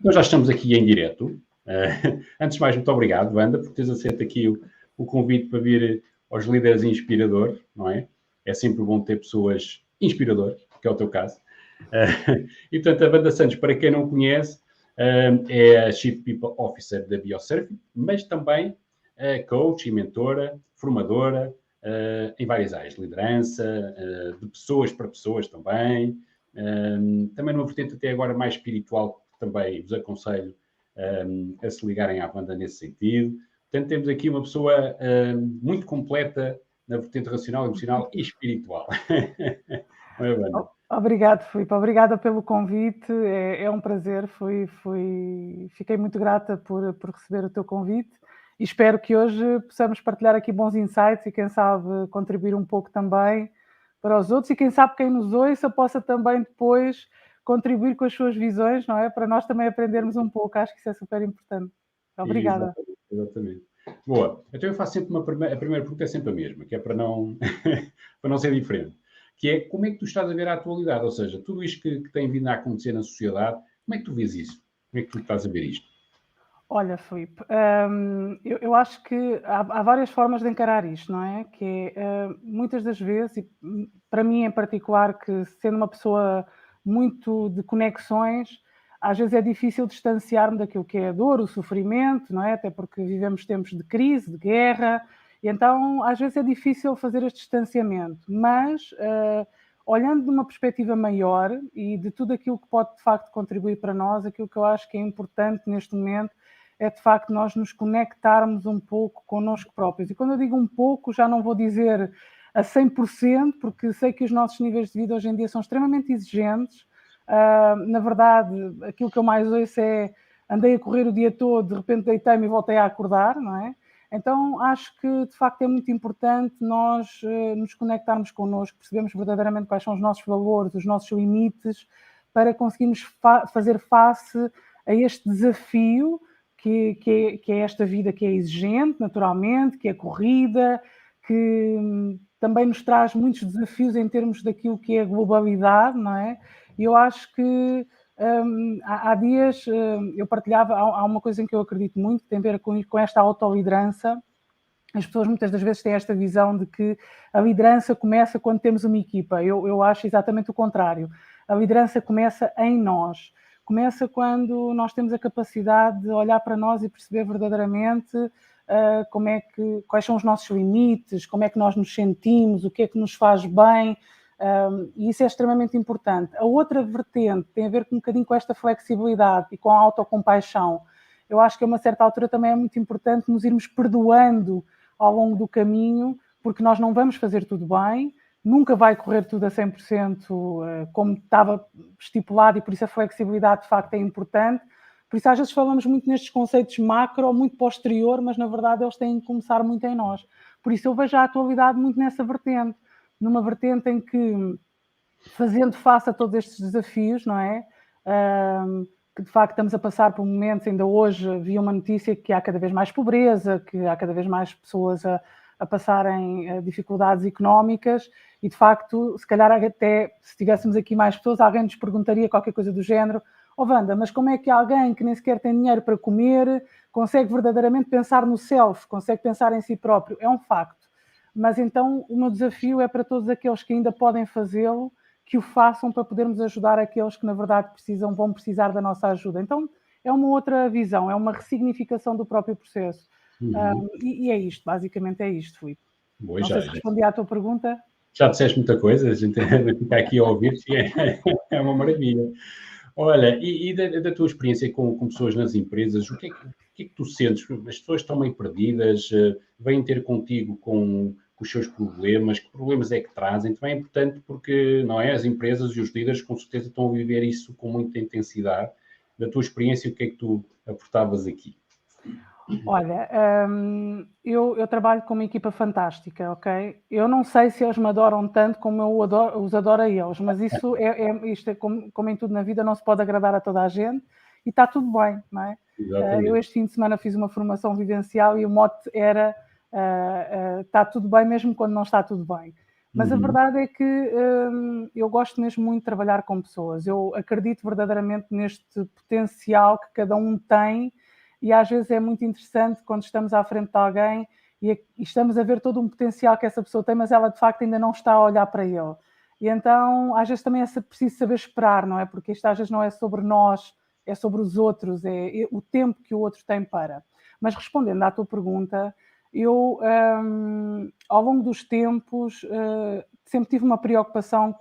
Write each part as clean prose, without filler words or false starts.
Nós já estamos aqui em direto. Antes de mais, muito obrigado, Wanda, por teres aceito aqui o convite para vir aos líderes inspiradores, não é? É sempre bom ter pessoas inspiradoras, que é o teu caso. E, portanto, a Wanda Santos, para quem não conhece, é a Chief People Officer da Biosurfing, mas também coach e mentora, formadora, em várias áreas, liderança, de pessoas para pessoas também, também numa vertente até agora mais espiritual, que também vos aconselho a se ligarem à banda nesse sentido. Portanto, temos aqui uma pessoa muito completa na vertente racional, emocional e espiritual. Não é, Wanda? Obrigado, Filipe. Obrigada pelo convite. É um prazer. Fiquei muito grata por receber o teu convite e espero que hoje possamos partilhar aqui bons insights e, quem sabe, contribuir um pouco também para os outros e, quem sabe, quem nos ouça possa também depois contribuir com as suas visões, não é? Para nós também aprendermos um pouco. Acho que isso é super importante. Obrigada. Exatamente. Boa. Então eu faço sempre a primeira pergunta é sempre a mesma, que é para não, para não ser diferente. Que é, como é que tu estás a ver a atualidade? Ou seja, tudo isto que tem vindo a acontecer na sociedade, como é que tu vês isso? Como é que tu estás a ver isto? Olha, Filipe, eu acho que há várias formas de encarar isto, não é? Que é, muitas das vezes, e para mim em particular, que sendo uma pessoa muito de conexões, às vezes é difícil distanciar-me daquilo que é a dor, o sofrimento, não é? Até porque vivemos tempos de crise, de guerra, e então às vezes é difícil fazer este distanciamento, mas olhando de uma perspectiva maior e de tudo aquilo que pode de facto contribuir para nós, aquilo que eu acho que é importante neste momento é de facto nós nos conectarmos um pouco connosco próprios. E quando eu digo um pouco, já não vou dizer a 100%, porque sei que os nossos níveis de vida hoje em dia são extremamente exigentes. Na verdade, aquilo que eu mais ouço é andei a correr o dia todo, de repente deitei-me e voltei a acordar, não é? Então acho que de facto é muito importante nós nos conectarmos connosco, percebemos verdadeiramente quais são os nossos valores, os nossos limites, para conseguirmos fazer face a este desafio que é esta vida que é exigente, naturalmente, que é corrida, que também nos traz muitos desafios em termos daquilo que é a globalidade, não é? E eu acho que há dias eu partilhava, há uma coisa em que eu acredito muito, que tem a ver com esta autoliderança. As pessoas muitas das vezes têm esta visão de que a liderança começa quando temos uma equipa. Eu acho exatamente o contrário. A liderança começa em nós. Começa quando nós temos a capacidade de olhar para nós e perceber verdadeiramente quais são os nossos limites, como é que nós nos sentimos, o que é que nos faz bem. E isso é extremamente importante. A outra vertente tem a ver um bocadinho com esta flexibilidade e com a autocompaixão. Eu acho que a uma certa altura também é muito importante nos irmos perdoando ao longo do caminho, porque nós não vamos fazer tudo bem, nunca vai correr tudo a 100% como estava estipulado, e por isso a flexibilidade de facto é importante. Por isso às vezes falamos muito nestes conceitos macro, muito posterior, mas na verdade eles têm que começar muito em nós. Por isso eu vejo a atualidade muito nessa vertente, numa vertente em que, fazendo face a todos estes desafios, não é? Que de facto estamos a passar por momentos, ainda hoje vi uma notícia que há cada vez mais pobreza, que há cada vez mais pessoas a passarem dificuldades económicas e de facto, se calhar até se tivéssemos aqui mais pessoas, alguém nos perguntaria qualquer coisa do género: oh Wanda, mas como é que alguém que nem sequer tem dinheiro para comer consegue verdadeiramente pensar no self, consegue pensar em si próprio? É um facto. Mas então o meu desafio é para todos aqueles que ainda podem fazê-lo, que o façam para podermos ajudar aqueles que na verdade vão precisar da nossa ajuda. Então é uma outra visão, é uma ressignificação do próprio processo. E é isto, basicamente é isto, Filipe. Boa, Não sei se respondi à tua pergunta. Já disseste muita coisa, a gente fica aqui a ouvir, é uma maravilha. Olha, e da tua experiência com pessoas nas empresas, o que é que tu sentes? As pessoas estão meio perdidas, vêm ter contigo com os seus problemas, que problemas é que trazem? Também é importante porque, não é, as empresas e os líderes com certeza estão a viver isso com muita intensidade. Da tua experiência, o que é que tu aportavas aqui? Olha, eu trabalho com uma equipa fantástica, ok? Eu não sei se eles me adoram tanto como eu os adoro a eles, mas isto é como em tudo na vida, não se pode agradar a toda a gente e está tudo bem, não é? Eu este fim de semana fiz uma formação vivencial e o mote era está tudo bem mesmo quando não está tudo bem. Mas a verdade é que eu gosto mesmo muito de trabalhar com pessoas. Eu acredito verdadeiramente neste potencial que cada um tem e às vezes é muito interessante quando estamos à frente de alguém e estamos a ver todo um potencial que essa pessoa tem, mas ela de facto ainda não está a olhar para ele. E então às vezes também é preciso saber esperar, não é? Porque isto às vezes não é sobre nós, é sobre os outros, é o tempo que o outro tem para. Mas respondendo à tua pergunta, eu, ao longo dos tempos, sempre tive uma preocupação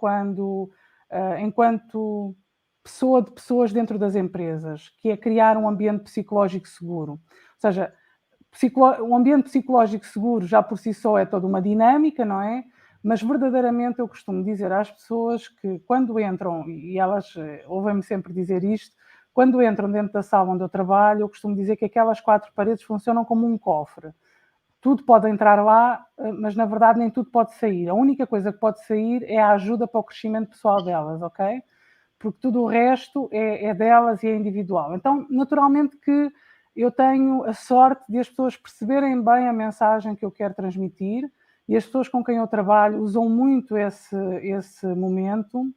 enquanto pessoa de pessoas dentro das empresas, que é criar um ambiente psicológico seguro. Ou seja, um ambiente psicológico seguro já por si só é toda uma dinâmica, não é? Mas verdadeiramente eu costumo dizer às pessoas que quando entram, e elas ouvem-me sempre dizer isto, quando entram dentro da sala onde eu trabalho, eu costumo dizer que aquelas 4 paredes funcionam como um cofre. Tudo pode entrar lá, mas na verdade nem tudo pode sair. A única coisa que pode sair é a ajuda para o crescimento pessoal delas, ok? Porque tudo o resto é delas e é individual. Então, naturalmente que eu tenho a sorte de as pessoas perceberem bem a mensagem que eu quero transmitir e as pessoas com quem eu trabalho usam muito esse momento.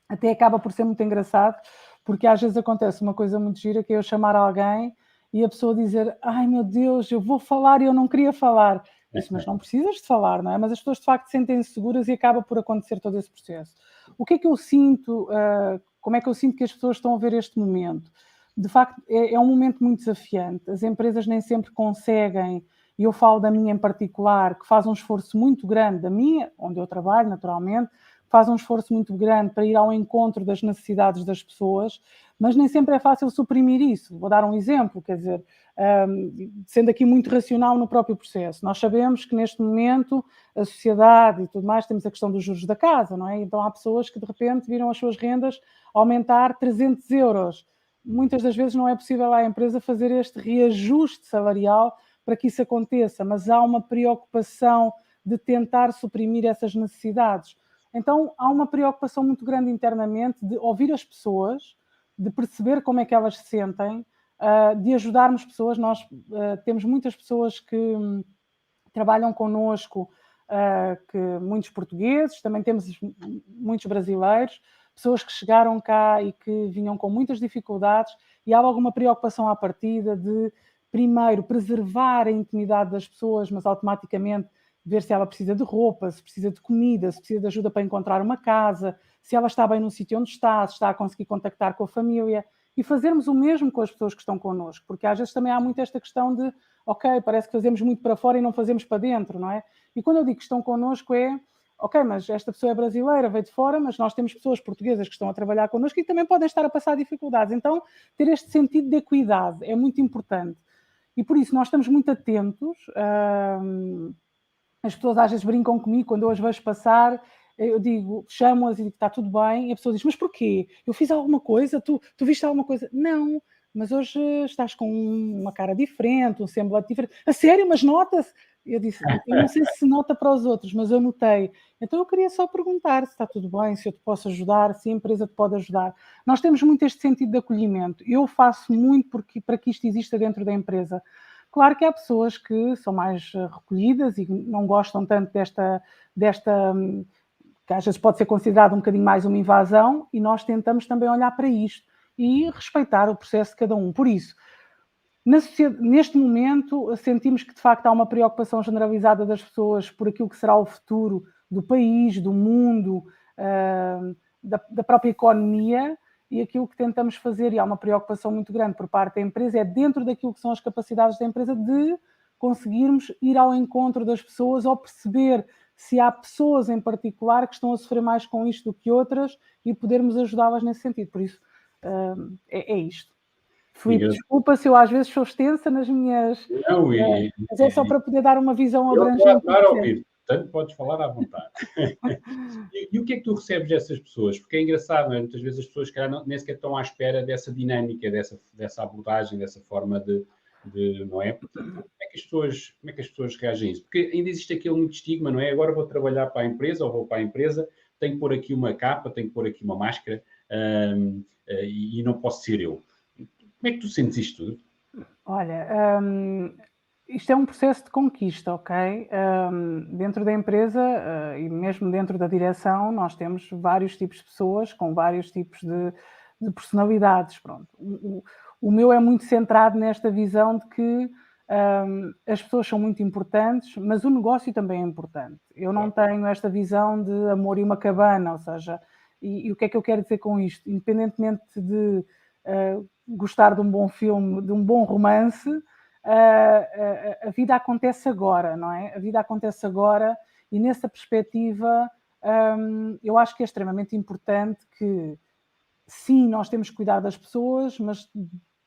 Até acaba por ser muito engraçado, porque às vezes acontece uma coisa muito gira, que é eu chamar alguém e a pessoa dizer: ai meu Deus, eu vou falar e eu não queria falar. Isso, mas não precisas de falar, não é? Mas as pessoas de facto sentem-se seguras e acaba por acontecer todo esse processo. O que é que eu sinto, como é que eu sinto que as pessoas estão a ver este momento? De facto, é um momento muito desafiante. As empresas nem sempre conseguem, e eu falo da minha em particular, que faz um esforço muito grande, da minha, onde eu trabalho naturalmente, faz um esforço muito grande para ir ao encontro das necessidades das pessoas, mas nem sempre é fácil suprimir isso. Vou dar um exemplo, quer dizer, sendo aqui muito racional no próprio processo. Nós sabemos que neste momento a sociedade e tudo mais, temos a questão dos juros da casa, não é? Então há pessoas que de repente viram as suas rendas aumentar 300 euros. Muitas das vezes não é possível à empresa fazer este reajuste salarial para que isso aconteça, mas há uma preocupação de tentar suprimir essas necessidades. Então, há uma preocupação muito grande internamente de ouvir as pessoas, de perceber como é que elas se sentem, de ajudarmos pessoas. Nós temos muitas pessoas que trabalham connosco, que muitos portugueses, também temos muitos brasileiros, pessoas que chegaram cá e que vinham com muitas dificuldades, e há alguma preocupação à partida de, primeiro, preservar a intimidade das pessoas, mas automaticamente ver se ela precisa de roupa, se precisa de comida, se precisa de ajuda para encontrar uma casa, se ela está bem no sítio onde está, se está a conseguir contactar com a família, e fazermos o mesmo com as pessoas que estão connosco, porque às vezes também há muito esta questão de, ok, parece que fazemos muito para fora e não fazemos para dentro, não é? E quando eu digo que estão connosco é, ok, mas esta pessoa é brasileira, veio de fora, mas nós temos pessoas portuguesas que estão a trabalhar connosco e também podem estar a passar dificuldades. Então, ter este sentido de equidade é muito importante. E por isso nós estamos muito atentos. As pessoas às vezes brincam comigo quando eu as vejo passar. Eu digo, chamo-as e digo, está tudo bem. E a pessoa diz, mas porquê? Eu fiz alguma coisa? Tu viste alguma coisa? Não, mas hoje estás com uma cara diferente, um semblante diferente. A sério, mas nota-se? Eu disse, eu não sei se nota para os outros, mas eu notei. Então eu queria só perguntar se está tudo bem, se eu te posso ajudar, se a empresa te pode ajudar. Nós temos muito este sentido de acolhimento. Eu faço muito para que isto exista dentro da empresa. Claro que há pessoas que são mais recolhidas e não gostam tanto desta que às vezes pode ser considerado um bocadinho mais uma invasão, e nós tentamos também olhar para isto e respeitar o processo de cada um. Por isso, neste momento, sentimos que de facto há uma preocupação generalizada das pessoas por aquilo que será o futuro do país, do mundo, da própria economia, e aquilo que tentamos fazer, e há uma preocupação muito grande por parte da empresa, é dentro daquilo que são as capacidades da empresa de conseguirmos ir ao encontro das pessoas ou perceber se há pessoas em particular que estão a sofrer mais com isto do que outras e podermos ajudá-las nesse sentido. Por isso, é isto. Filipe, desculpa se eu às vezes sou extensa nas minhas... Não, mas é só para poder dar uma visão eu abrangente. estou a estar a ouvir, portanto podes falar à vontade. E o que é que tu recebes dessas pessoas? Porque é engraçado, não é? Muitas vezes as pessoas nem sequer estão à espera dessa dinâmica, dessa abordagem, dessa forma de não é? Portanto, como é que as pessoas reagem a isso? Porque ainda existe aquele muito estigma, não é? Agora vou trabalhar para a empresa ou vou para a empresa, tenho que pôr aqui uma capa, tenho que pôr aqui uma máscara e não posso ser eu. Como é que tu sentes isto tudo? Olha, isto é um processo de conquista, ok? Dentro da empresa e mesmo dentro da direção, nós temos vários tipos de pessoas com vários tipos de personalidades. Pronto. O meu é muito centrado nesta visão de que as pessoas são muito importantes, mas o negócio também é importante. Eu não tenho esta visão de amor e uma cabana, ou seja, e o que é que eu quero dizer com isto? Independentemente de gostar de um bom filme, de um bom romance, a vida acontece agora, não é? A vida acontece agora e nessa perspectiva eu acho que é extremamente importante que sim, nós temos que cuidar das pessoas, mas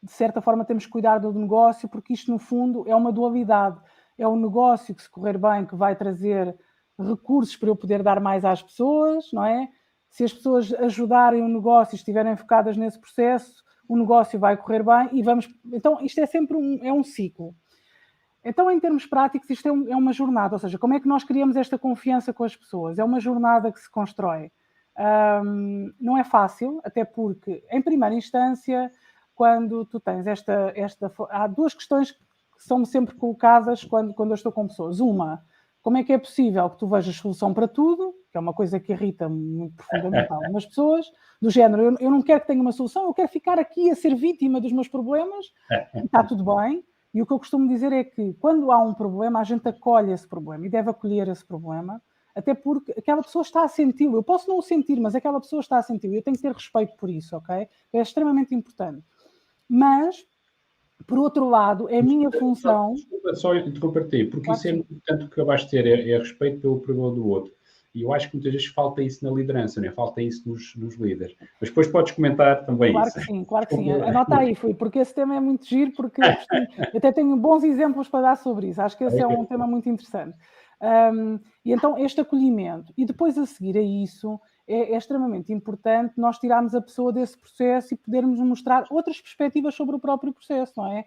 de certa forma temos que cuidar do negócio, porque isto no fundo é uma dualidade. É o negócio que, se correr bem, que vai trazer recursos para eu poder dar mais às pessoas, não é? Se as pessoas ajudarem o negócio e estiverem focadas nesse processo, o negócio vai correr bem e vamos... Então, isto é sempre um ciclo. Então, em termos práticos, isto é uma jornada, ou seja, como é que nós criamos esta confiança com as pessoas? É uma jornada que se constrói. Não é fácil, até porque, em primeira instância, quando tu tens há duas questões que são sempre colocadas quando eu estou com pessoas. Uma, como é que é possível que tu vejas solução para tudo, que é uma coisa que irrita muito profundamente algumas pessoas, do género, eu não quero que tenha uma solução, eu quero ficar aqui a ser vítima dos meus problemas, e está tudo bem. E o que eu costumo dizer é que, quando há um problema, a gente acolhe esse problema e deve acolher esse problema, até porque aquela pessoa está a senti-lo. Eu posso não o sentir, mas aquela pessoa está a senti-lo. Eu tenho que ter respeito por isso, ok? É extremamente importante. Mas, por outro lado, é a minha função... Desculpa só interromper-te, porque claro, isso é importante o que acabaste de ter, é respeito pelo problema do outro. E eu acho que muitas vezes falta isso na liderança, não é? Falta isso nos líderes. Mas depois podes comentar também claro isso. Claro que sim. Anota aí, Fui, porque esse tema é muito giro, porque eu até tenho bons exemplos para dar sobre isso. Acho que esse é um tema muito interessante. E então, este acolhimento. E depois, a seguir a isso, é extremamente importante nós tirarmos a pessoa desse processo e podermos mostrar outras perspectivas sobre o próprio processo, não é?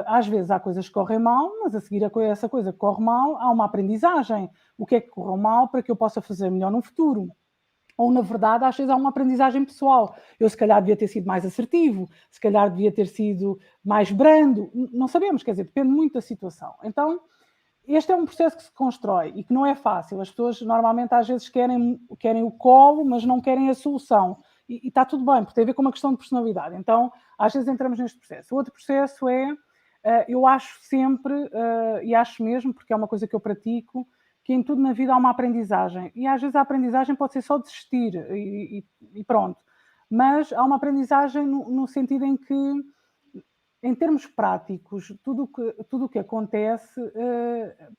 Às vezes há coisas que correm mal, mas a seguir a essa coisa que corre mal, há uma aprendizagem. O que é que correu mal para que eu possa fazer melhor no futuro? Ou, na verdade, às vezes há uma aprendizagem pessoal. Eu, se calhar, devia ter sido mais assertivo, se calhar devia ter sido mais brando. Não sabemos, quer dizer, depende muito da situação. Então, este é um processo que se constrói e que não é fácil. As pessoas, normalmente, às vezes querem o colo, mas não querem a solução. E está tudo bem, porque tem a ver com uma questão de personalidade. Então, às vezes entramos neste processo. O outro processo é, eu acho sempre, e acho mesmo, porque é uma coisa que eu pratico, que em tudo na vida há uma aprendizagem. E às vezes a aprendizagem pode ser só desistir e pronto. Mas há uma aprendizagem no sentido em que, em termos práticos, tudo o que acontece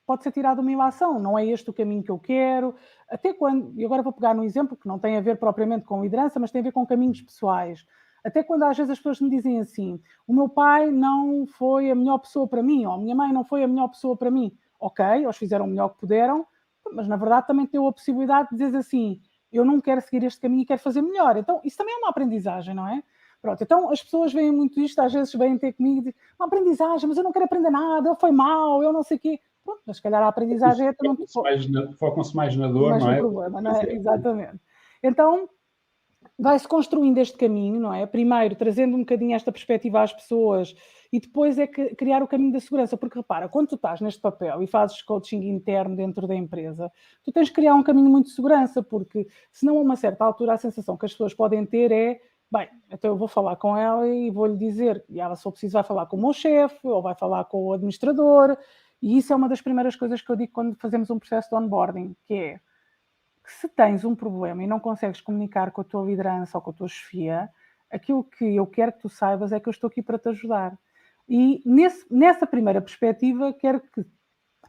pode ser tirado de uma ilação. Não é este o caminho que eu quero. Até quando, e agora vou pegar num exemplo que não tem a ver propriamente com liderança, mas tem a ver com caminhos pessoais. Até quando às vezes as pessoas me dizem assim, o meu pai não foi a melhor pessoa para mim, ou a minha mãe não foi a melhor pessoa para mim. Ok, eles fizeram o melhor que puderam, mas na verdade também têm a possibilidade de dizer assim, eu não quero seguir este caminho e quero fazer melhor. Então, isso também é uma aprendizagem, não é? Pronto, então as pessoas veem muito isto, às vezes vêm ter comigo e dizem, uma aprendizagem, mas eu não quero aprender nada, ele foi mal, eu não sei o quê. Pronto, mas se calhar a aprendizagem é... Focam-se mais na dor, não é? Problema, não é? Exatamente. Então, vai-se construindo este caminho, não é? Primeiro, trazendo um bocadinho esta perspectiva às pessoas e depois é que criar o caminho da segurança. Porque, repara, quando tu estás neste papel e fazes coaching interno dentro da empresa, tu tens que criar um caminho muito de segurança, porque senão a uma certa altura a sensação que as pessoas podem ter é, bem, então eu vou falar com ela e vou-lhe dizer, e ela, se for preciso, vai falar com o meu chefe ou vai falar com o administrador, e isso é uma das primeiras coisas que eu digo quando fazemos um processo de onboarding, que é, que se tens um problema e não consegues comunicar com a tua liderança ou com a tua chefia, aquilo que eu quero que tu saibas é que eu estou aqui para te ajudar. E nessa primeira perspectiva, quero que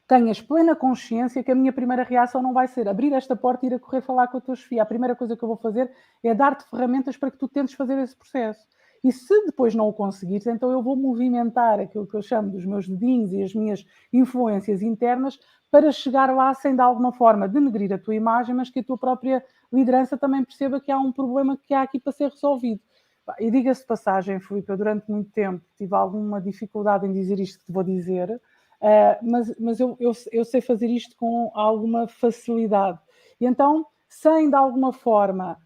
tenhas plena consciência que a minha primeira reação não vai ser abrir esta porta e ir a correr falar com a tua chefia. A primeira coisa que eu vou fazer é dar-te ferramentas para que tu tentes fazer esse processo. E se depois não o conseguires, então eu vou movimentar aquilo que eu chamo dos meus dedinhos e as minhas influências internas para chegar lá sem de alguma forma denegrir a tua imagem, mas que a tua própria liderança também perceba que há um problema que há aqui para ser resolvido. E diga-se de passagem, Filipe, eu durante muito tempo tive alguma dificuldade em dizer isto que te vou dizer, mas eu sei fazer isto com alguma facilidade. E então, sem de alguma forma...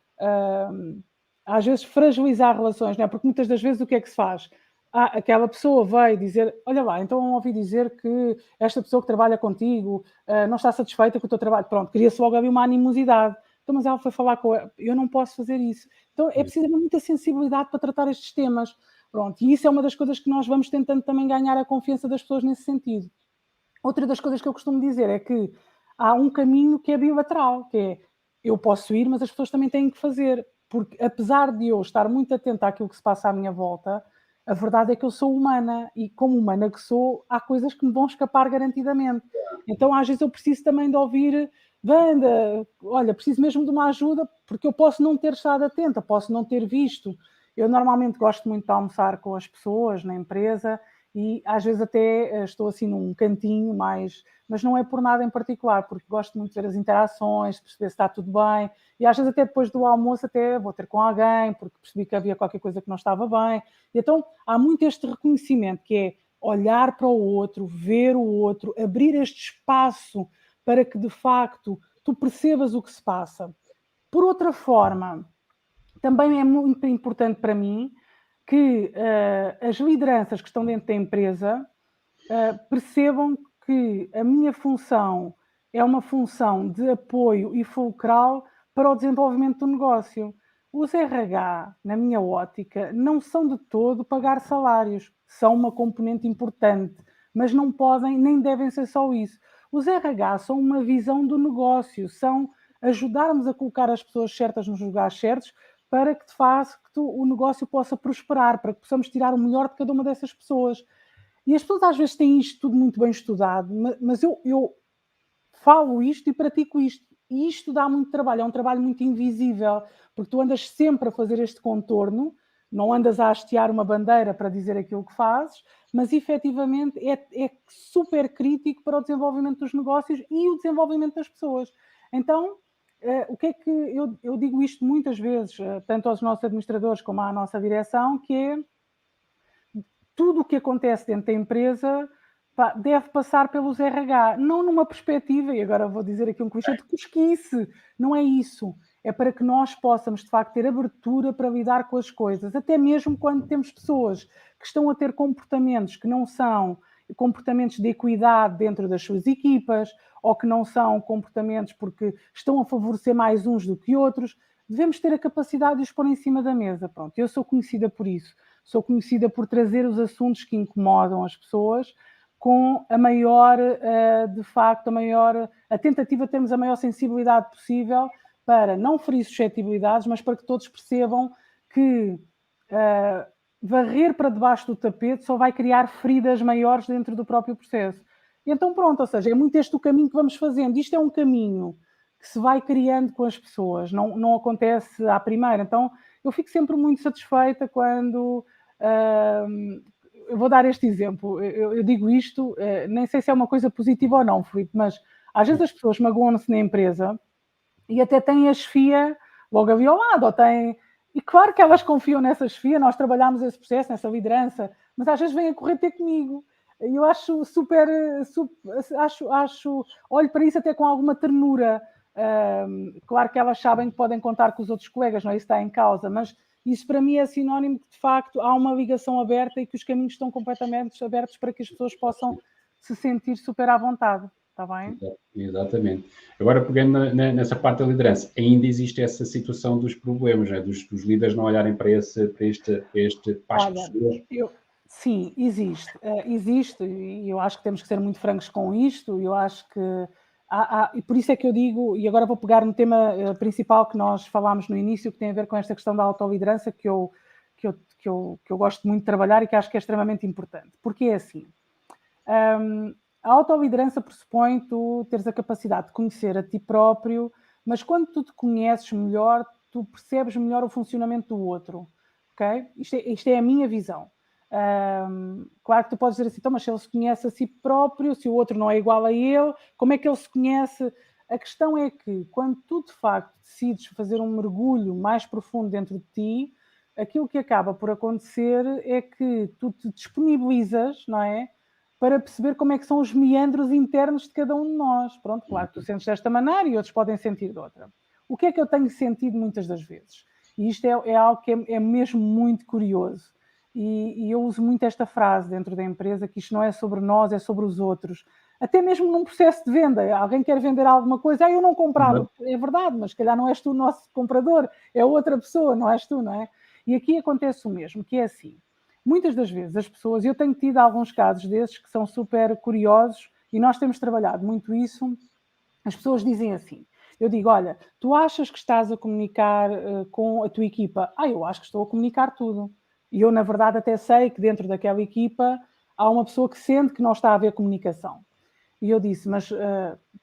às vezes fragilizar relações, não é? Porque muitas das vezes o que é que se faz? aquela pessoa veio dizer, olha lá, então ouvi dizer que esta pessoa que trabalha contigo não está satisfeita com o teu trabalho. Pronto, cria-se logo ali uma animosidade. Então, mas ela foi falar com ela, eu não posso fazer isso. Então é preciso muita sensibilidade para tratar estes temas. Pronto, e isso é uma das coisas que nós vamos tentando também ganhar a confiança das pessoas nesse sentido. Outra das coisas que eu costumo dizer é que há um caminho que é bilateral, que é eu posso ir, mas as pessoas também têm que fazer, porque apesar de eu estar muito atenta àquilo que se passa à minha volta, a verdade é que eu sou humana e como humana que sou, há coisas que me vão escapar garantidamente. Então às vezes eu preciso também de ouvir, Wanda, olha, preciso mesmo de uma ajuda, porque eu posso não ter estado atenta, posso não ter visto. Eu normalmente gosto muito de almoçar com as pessoas na empresa e às vezes até estou assim num cantinho mais, mas não é por nada em particular, porque gosto muito de ver as interações, de perceber se está tudo bem, e às vezes até depois do almoço até vou ter com alguém, porque percebi que havia qualquer coisa que não estava bem, e então há muito este reconhecimento, que é olhar para o outro, ver o outro, abrir este espaço para que de facto tu percebas o que se passa. Por outra forma, também é muito importante para mim que as lideranças que estão dentro da empresa percebam que a minha função é uma função de apoio e fulcral para o desenvolvimento do negócio. Os RH, na minha ótica, não são de todo pagar salários, são uma componente importante, mas não podem nem devem ser só isso. Os RH são uma visão do negócio, são ajudarmos a colocar as pessoas certas nos lugares certos para que de facto o negócio possa prosperar, para que possamos tirar o melhor de cada uma dessas pessoas. E as pessoas às vezes têm isto tudo muito bem estudado, mas eu falo isto e pratico isto. E isto dá muito trabalho, é um trabalho muito invisível, porque tu andas sempre a fazer este contorno, não andas a hastear uma bandeira para dizer aquilo que fazes, mas efetivamente é super crítico para o desenvolvimento dos negócios e o desenvolvimento das pessoas. Então, o que é que eu digo isto muitas vezes, tanto aos nossos administradores como à nossa direção, que é tudo o que acontece dentro da empresa deve passar pelos RH, não numa perspectiva, e agora vou dizer aqui um clichê de cosquice, não é isso. É para que nós possamos, de facto, ter abertura para lidar com as coisas, até mesmo quando temos pessoas que estão a ter comportamentos que não são comportamentos de equidade dentro das suas equipas, ou que não são comportamentos porque estão a favorecer mais uns do que outros, devemos ter a capacidade de os pôr em cima da mesa. Pronto, eu sou conhecida por isso. Sou conhecida por trazer os assuntos que incomodam as pessoas com a maior, de facto, a tentativa de termos a maior sensibilidade possível para não ferir suscetibilidades, mas para que todos percebam que varrer para debaixo do tapete só vai criar feridas maiores dentro do próprio processo. E então pronto, ou seja, é muito este o caminho que vamos fazendo. Isto é um caminho que se vai criando com as pessoas, não acontece à primeira. Então eu fico sempre muito satisfeita quando... eu vou dar este exemplo. Eu digo isto, nem sei se é uma coisa positiva ou não, Filipe, mas às vezes as pessoas magoam-se na empresa e até têm a chefia logo ali ao lado, ou têm... E claro que elas confiam nessa chefia, nós trabalhamos esse processo, nessa liderança, mas às vezes vêm a correr ter comigo. E eu acho olho para isso até com alguma ternura. Claro que elas sabem que podem contar com os outros colegas, não é? Isso está em causa, mas isso para mim é sinónimo de facto, há uma ligação aberta e que os caminhos estão completamente abertos para que as pessoas possam se sentir super à vontade, está bem? Exatamente. Agora, pegando nessa parte da liderança, ainda existe essa situação dos problemas, né? dos líderes não olharem para as pessoas. Sim, existe. Existe e eu acho que temos que ser muito francos com isto. Eu acho que e por isso é que eu digo, e agora vou pegar no tema principal que nós falámos no início, que tem a ver com esta questão da autoliderança, que eu gosto muito de trabalhar e que acho que é extremamente importante. Porque é assim, a autoliderança pressupõe tu teres a capacidade de conhecer a ti próprio, mas quando tu te conheces melhor, tu percebes melhor o funcionamento do outro, ok? Isto é a minha visão. Claro que tu podes dizer assim, então, mas se ele se conhece a si próprio, se o outro não é igual a ele, como é que ele se conhece? A questão é que quando tu de facto decides fazer um mergulho mais profundo dentro de ti, aquilo que acaba por acontecer é que tu te disponibilizas, não é? Para perceber como é que são os meandros internos de cada um de nós. Pronto, claro que tu sentes desta maneira e outros podem sentir de outra. O que é que eu tenho sentido muitas das vezes? E isto é algo que é mesmo muito curioso. e eu uso muito esta frase dentro da empresa, que isto não é sobre nós, é sobre os outros. Até mesmo num processo de venda, alguém quer vender alguma coisa, eu não comprava, é verdade, mas se calhar não és tu o nosso comprador, é outra pessoa, não és tu, não é? E aqui acontece o mesmo, que é assim, muitas das vezes as pessoas, eu tenho tido alguns casos desses que são super curiosos e nós temos trabalhado muito isso, as pessoas dizem assim, eu digo, olha, tu achas que estás a comunicar com a tua equipa? Eu acho que estou a comunicar tudo. E eu, na verdade, até sei que dentro daquela equipa há uma pessoa que sente que não está a haver comunicação. E eu disse, mas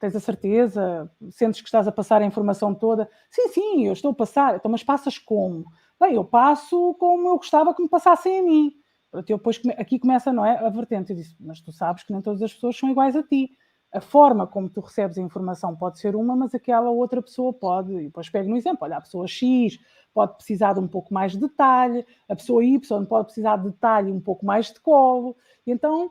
tens a certeza? Sentes que estás a passar a informação toda? Sim, eu estou a passar. Então, mas passas como? Bem, eu passo como eu gostava que me passassem a mim. Eu depois, aqui começa, não é, a vertente. Eu disse, mas tu sabes que nem todas as pessoas são iguais a ti. A forma como tu recebes a informação pode ser uma, mas aquela outra pessoa pode. E depois pego no exemplo, olha, a pessoa X pode precisar de um pouco mais de detalhe, a pessoa Y pode precisar de detalhe e um pouco mais de colo. E então,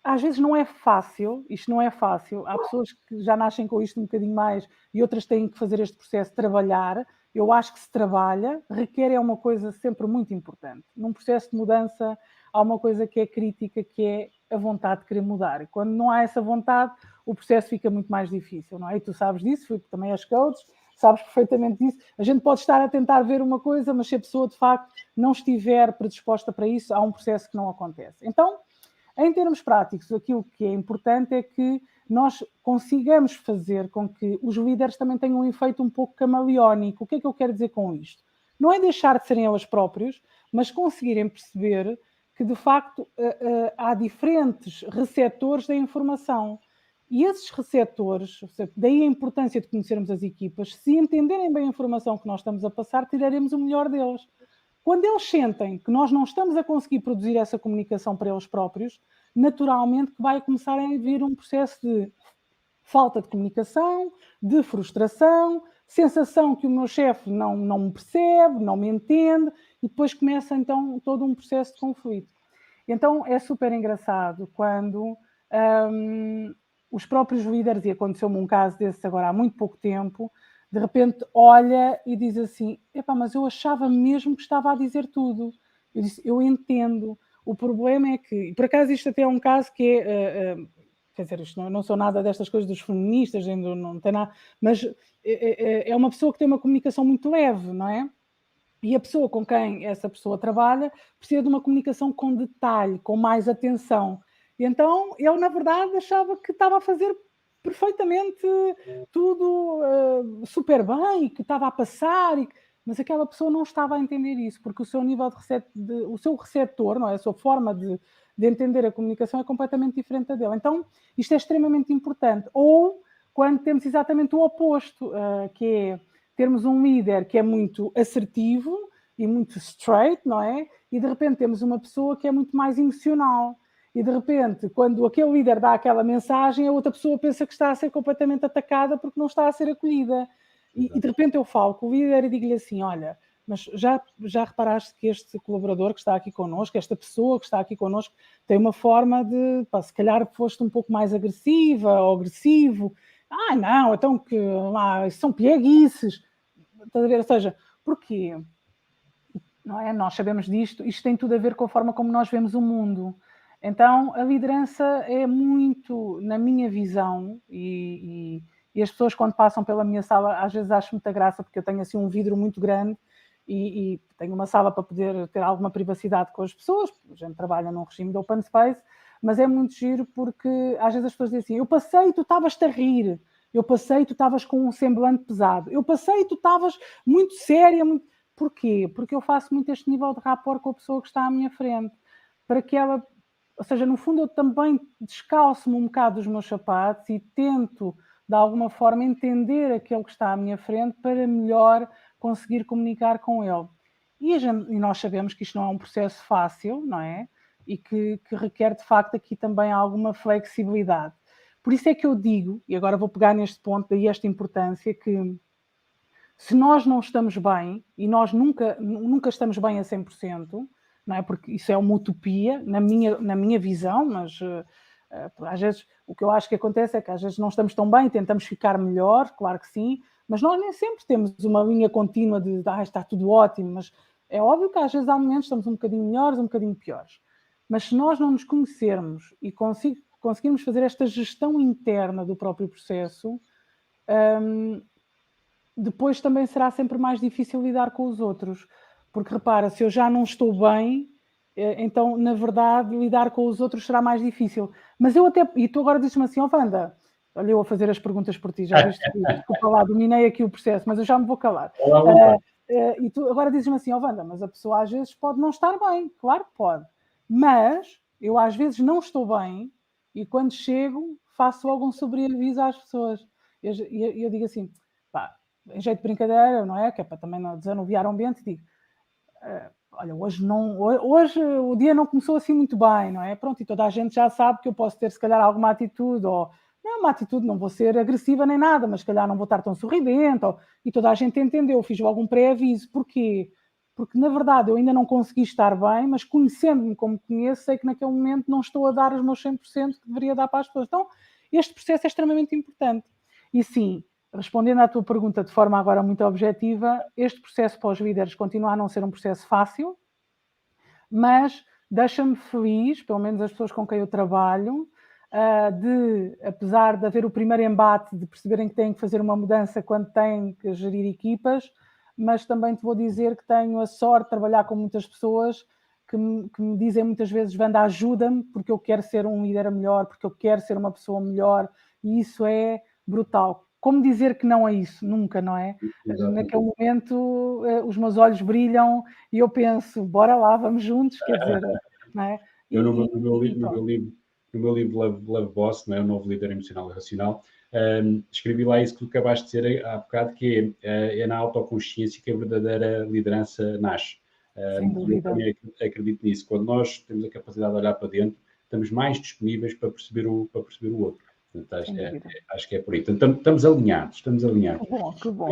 às vezes não é fácil, isto não é fácil. Há pessoas que já nascem com isto um bocadinho mais e outras têm que fazer este processo de trabalhar. Eu acho que se trabalha, requer uma coisa sempre muito importante. Num processo de mudança, há uma coisa que é crítica, que é a vontade de querer mudar. E quando não há essa vontade, o processo fica muito mais difícil, não é? E tu sabes disso, fui também aos coaches, sabes perfeitamente disso. A gente pode estar a tentar ver uma coisa, mas se a pessoa de facto não estiver predisposta para isso, há um processo que não acontece. Então, em termos práticos, aquilo que é importante é que nós consigamos fazer com que os líderes também tenham um efeito um pouco camaleónico. O que é que eu quero dizer com isto? Não é deixar de serem elas próprios, mas conseguirem perceber que, de facto, há diferentes receptores da informação. E esses receptores, daí a importância de conhecermos as equipas, se entenderem bem a informação que nós estamos a passar, tiraremos o melhor deles. Quando eles sentem que nós não estamos a conseguir produzir essa comunicação para eles próprios, naturalmente que vai começar a vir um processo de falta de comunicação, de frustração, sensação que o meu chefe não me percebe, não me entende, e depois começa então todo um processo de conflito. Então é super engraçado quando os próprios líderes, e aconteceu-me um caso desse agora há muito pouco tempo, de repente olha e diz assim, epá, mas eu achava mesmo que estava a dizer tudo. Eu disse, eu entendo. O problema é que, e por acaso isto até é um caso que é, quer dizer, isto não sou nada destas coisas dos feministas, não tem nada, mas é uma pessoa que tem uma comunicação muito leve, não é? E a pessoa com quem essa pessoa trabalha precisa de uma comunicação com detalhe, com mais atenção. E então ele, na verdade, achava que estava a fazer perfeitamente tudo super bem, que estava a passar, mas aquela pessoa não estava a entender isso, porque o seu nível o seu receptor, não é? A sua forma de entender a comunicação é completamente diferente da dele. Então, isto é extremamente importante. Ou quando temos exatamente o oposto, que é termos um líder que é muito assertivo e muito straight, não é? E de repente temos uma pessoa que é muito mais emocional. E de repente, quando aquele líder dá aquela mensagem, a outra pessoa pensa que está a ser completamente atacada porque não está a ser acolhida. E de repente eu falo com o líder e digo-lhe assim, olha, mas já reparaste que este colaborador que está aqui connosco, esta pessoa que está aqui connosco, tem uma forma de, se calhar foste um pouco mais agressiva ou agressivo. Não, então que lá são pieguices. Estás a ver? Ou seja, porquê? Não é? Nós sabemos disto, isto tem tudo a ver com a forma como nós vemos o mundo. Então, a liderança é muito, na minha visão, e as pessoas quando passam pela minha sala, às vezes acham muita graça, porque eu tenho assim um vidro muito grande e tenho uma sala para poder ter alguma privacidade com as pessoas, a gente trabalha num regime de open space, mas é muito giro porque às vezes as pessoas dizem assim, eu passei e tu estavas-te a rir, eu passei e tu estavas com um semblante pesado, eu passei e tu estavas muito séria, muito... Porquê? Porque eu faço muito este nível de rapport com a pessoa que está à minha frente, para que ela... Ou seja, no fundo eu também descalço-me um bocado dos meus sapatos e tento, de alguma forma, entender aquele que está à minha frente para melhor conseguir comunicar com ele. E nós sabemos que isto não é um processo fácil, não é? E que requer, de facto, aqui também alguma flexibilidade. Por isso é que eu digo, e agora vou pegar neste ponto, daí esta importância, que se nós não estamos bem, e nós nunca estamos bem a 100%, não é? Porque isso é uma utopia, na minha visão, mas às vezes o que eu acho que acontece é que às vezes não estamos tão bem, tentamos ficar melhor, claro que sim, mas nós nem sempre temos uma linha contínua de está tudo ótimo, mas É óbvio que às vezes há momentos que estamos um bocadinho melhores, um bocadinho piores. Mas se nós não nos conhecermos e conseguirmos fazer esta gestão interna do próprio processo, depois também será sempre mais difícil lidar com os outros. Porque repara, se eu já não estou bem, então, na verdade, lidar com os outros será mais difícil. Mas eu até... E tu agora dizes-me assim, Wanda, olha eu a fazer as perguntas por ti, já viste? Desculpa lá, dominei aqui o processo, mas eu já me vou calar. E tu agora dizes-me assim, Wanda, mas a pessoa às vezes pode não estar bem. Claro que pode. Mas eu às vezes não estou bem e quando chego faço logo um sobreaviso às pessoas. Eu digo assim, pá, em jeito de brincadeira, não é? Que é para também não desanuviar o ambiente, digo, olha, hoje o dia não começou assim muito bem, não é? Pronto, e toda a gente já sabe que eu posso ter se calhar alguma atitude, ou não é uma atitude, não vou ser agressiva nem nada, mas se calhar não vou estar tão sorridente, e toda a gente entendeu, fiz logo um pré-aviso. Porquê? Porque na verdade eu ainda não consegui estar bem, mas conhecendo-me como conheço, sei que naquele momento não estou a dar os meus 100% que deveria dar para as pessoas. Então, este processo é extremamente importante. E sim, respondendo à tua pergunta de forma agora muito objetiva, este processo para os líderes continua a não ser um processo fácil, mas deixa-me feliz, pelo menos as pessoas com quem eu trabalho, apesar de haver o primeiro embate, de perceberem que têm que fazer uma mudança quando têm que gerir equipas, mas também te vou dizer que tenho a sorte de trabalhar com muitas pessoas que me dizem muitas vezes, Wanda, ajuda-me, porque eu quero ser um líder melhor, porque eu quero ser uma pessoa melhor, e isso é brutal. Como dizer que não é isso? Nunca, não é? Exatamente. Naquele momento, os meus olhos brilham e eu penso, bora lá, vamos juntos, quer dizer, não é? Eu no meu livro Love Boss, não é? O novo líder emocional e racional, escrevi lá isso que tu acabaste de dizer há bocado, que é na autoconsciência que a verdadeira liderança nasce. Sem E eu dúvida. também acredito nisso. Quando nós temos a capacidade de olhar para dentro, estamos mais disponíveis para perceber o outro. Portanto, acho que é por aí. Portanto, estamos alinhados. Que bom, que bom.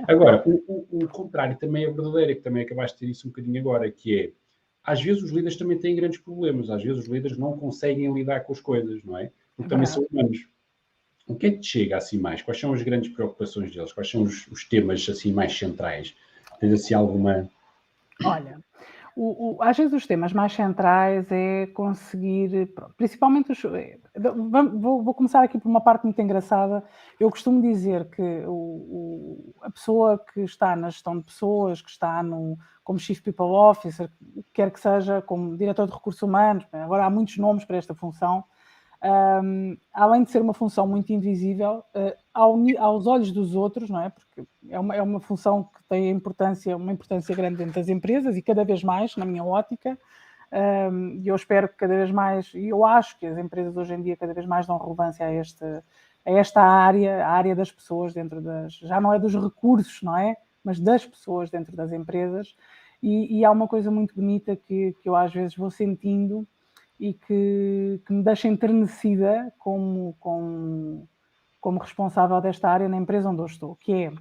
Agora, o contrário também é verdadeiro, que também acabaste de ter isso um bocadinho agora, que é, às vezes os líderes também têm grandes problemas, às vezes os líderes não conseguem lidar com as coisas, não é? Porque também são humanos. O que é que te chega assim mais? Quais são as grandes preocupações deles? Quais são os temas assim mais centrais? Tens assim alguma... Olha, às vezes os temas mais centrais é conseguir, principalmente vou começar aqui por uma parte muito engraçada. Eu costumo dizer que a pessoa que está na gestão de pessoas, que está como Chief People Officer, quer que seja como diretor de recursos humanos, agora há muitos nomes para esta função, além de ser uma função muito invisível, aos olhos dos outros, não é? Porque é uma função que tem uma importância grande dentro das empresas e cada vez mais, na minha ótica, e eu espero que cada vez mais, e eu acho que as empresas hoje em dia cada vez mais dão relevância a esta área, a área das pessoas dentro já não é dos recursos, não é? Mas das pessoas dentro das empresas, e há uma coisa muito bonita que eu às vezes vou sentindo, e que me deixa enternecida como responsável desta área na empresa onde eu estou, que é,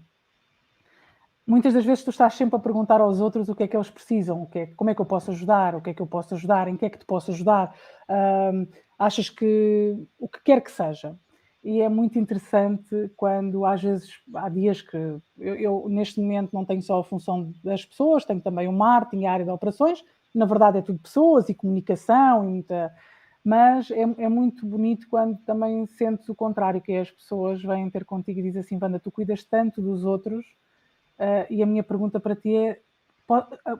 muitas das vezes tu estás sempre a perguntar aos outros o que é que eles precisam, como é que eu posso ajudar, o que é que eu posso ajudar, em que é que te posso ajudar, achas que o que quer que seja. E é muito interessante quando, às vezes, há dias que eu neste momento não tenho só a função das pessoas, tenho também o marketing e a área de operações. Na verdade é tudo pessoas e comunicação, mas é muito bonito quando também sentes o contrário, que é as pessoas vêm ter contigo e dizem assim, Wanda, tu cuidas tanto dos outros, e a minha pergunta para ti é,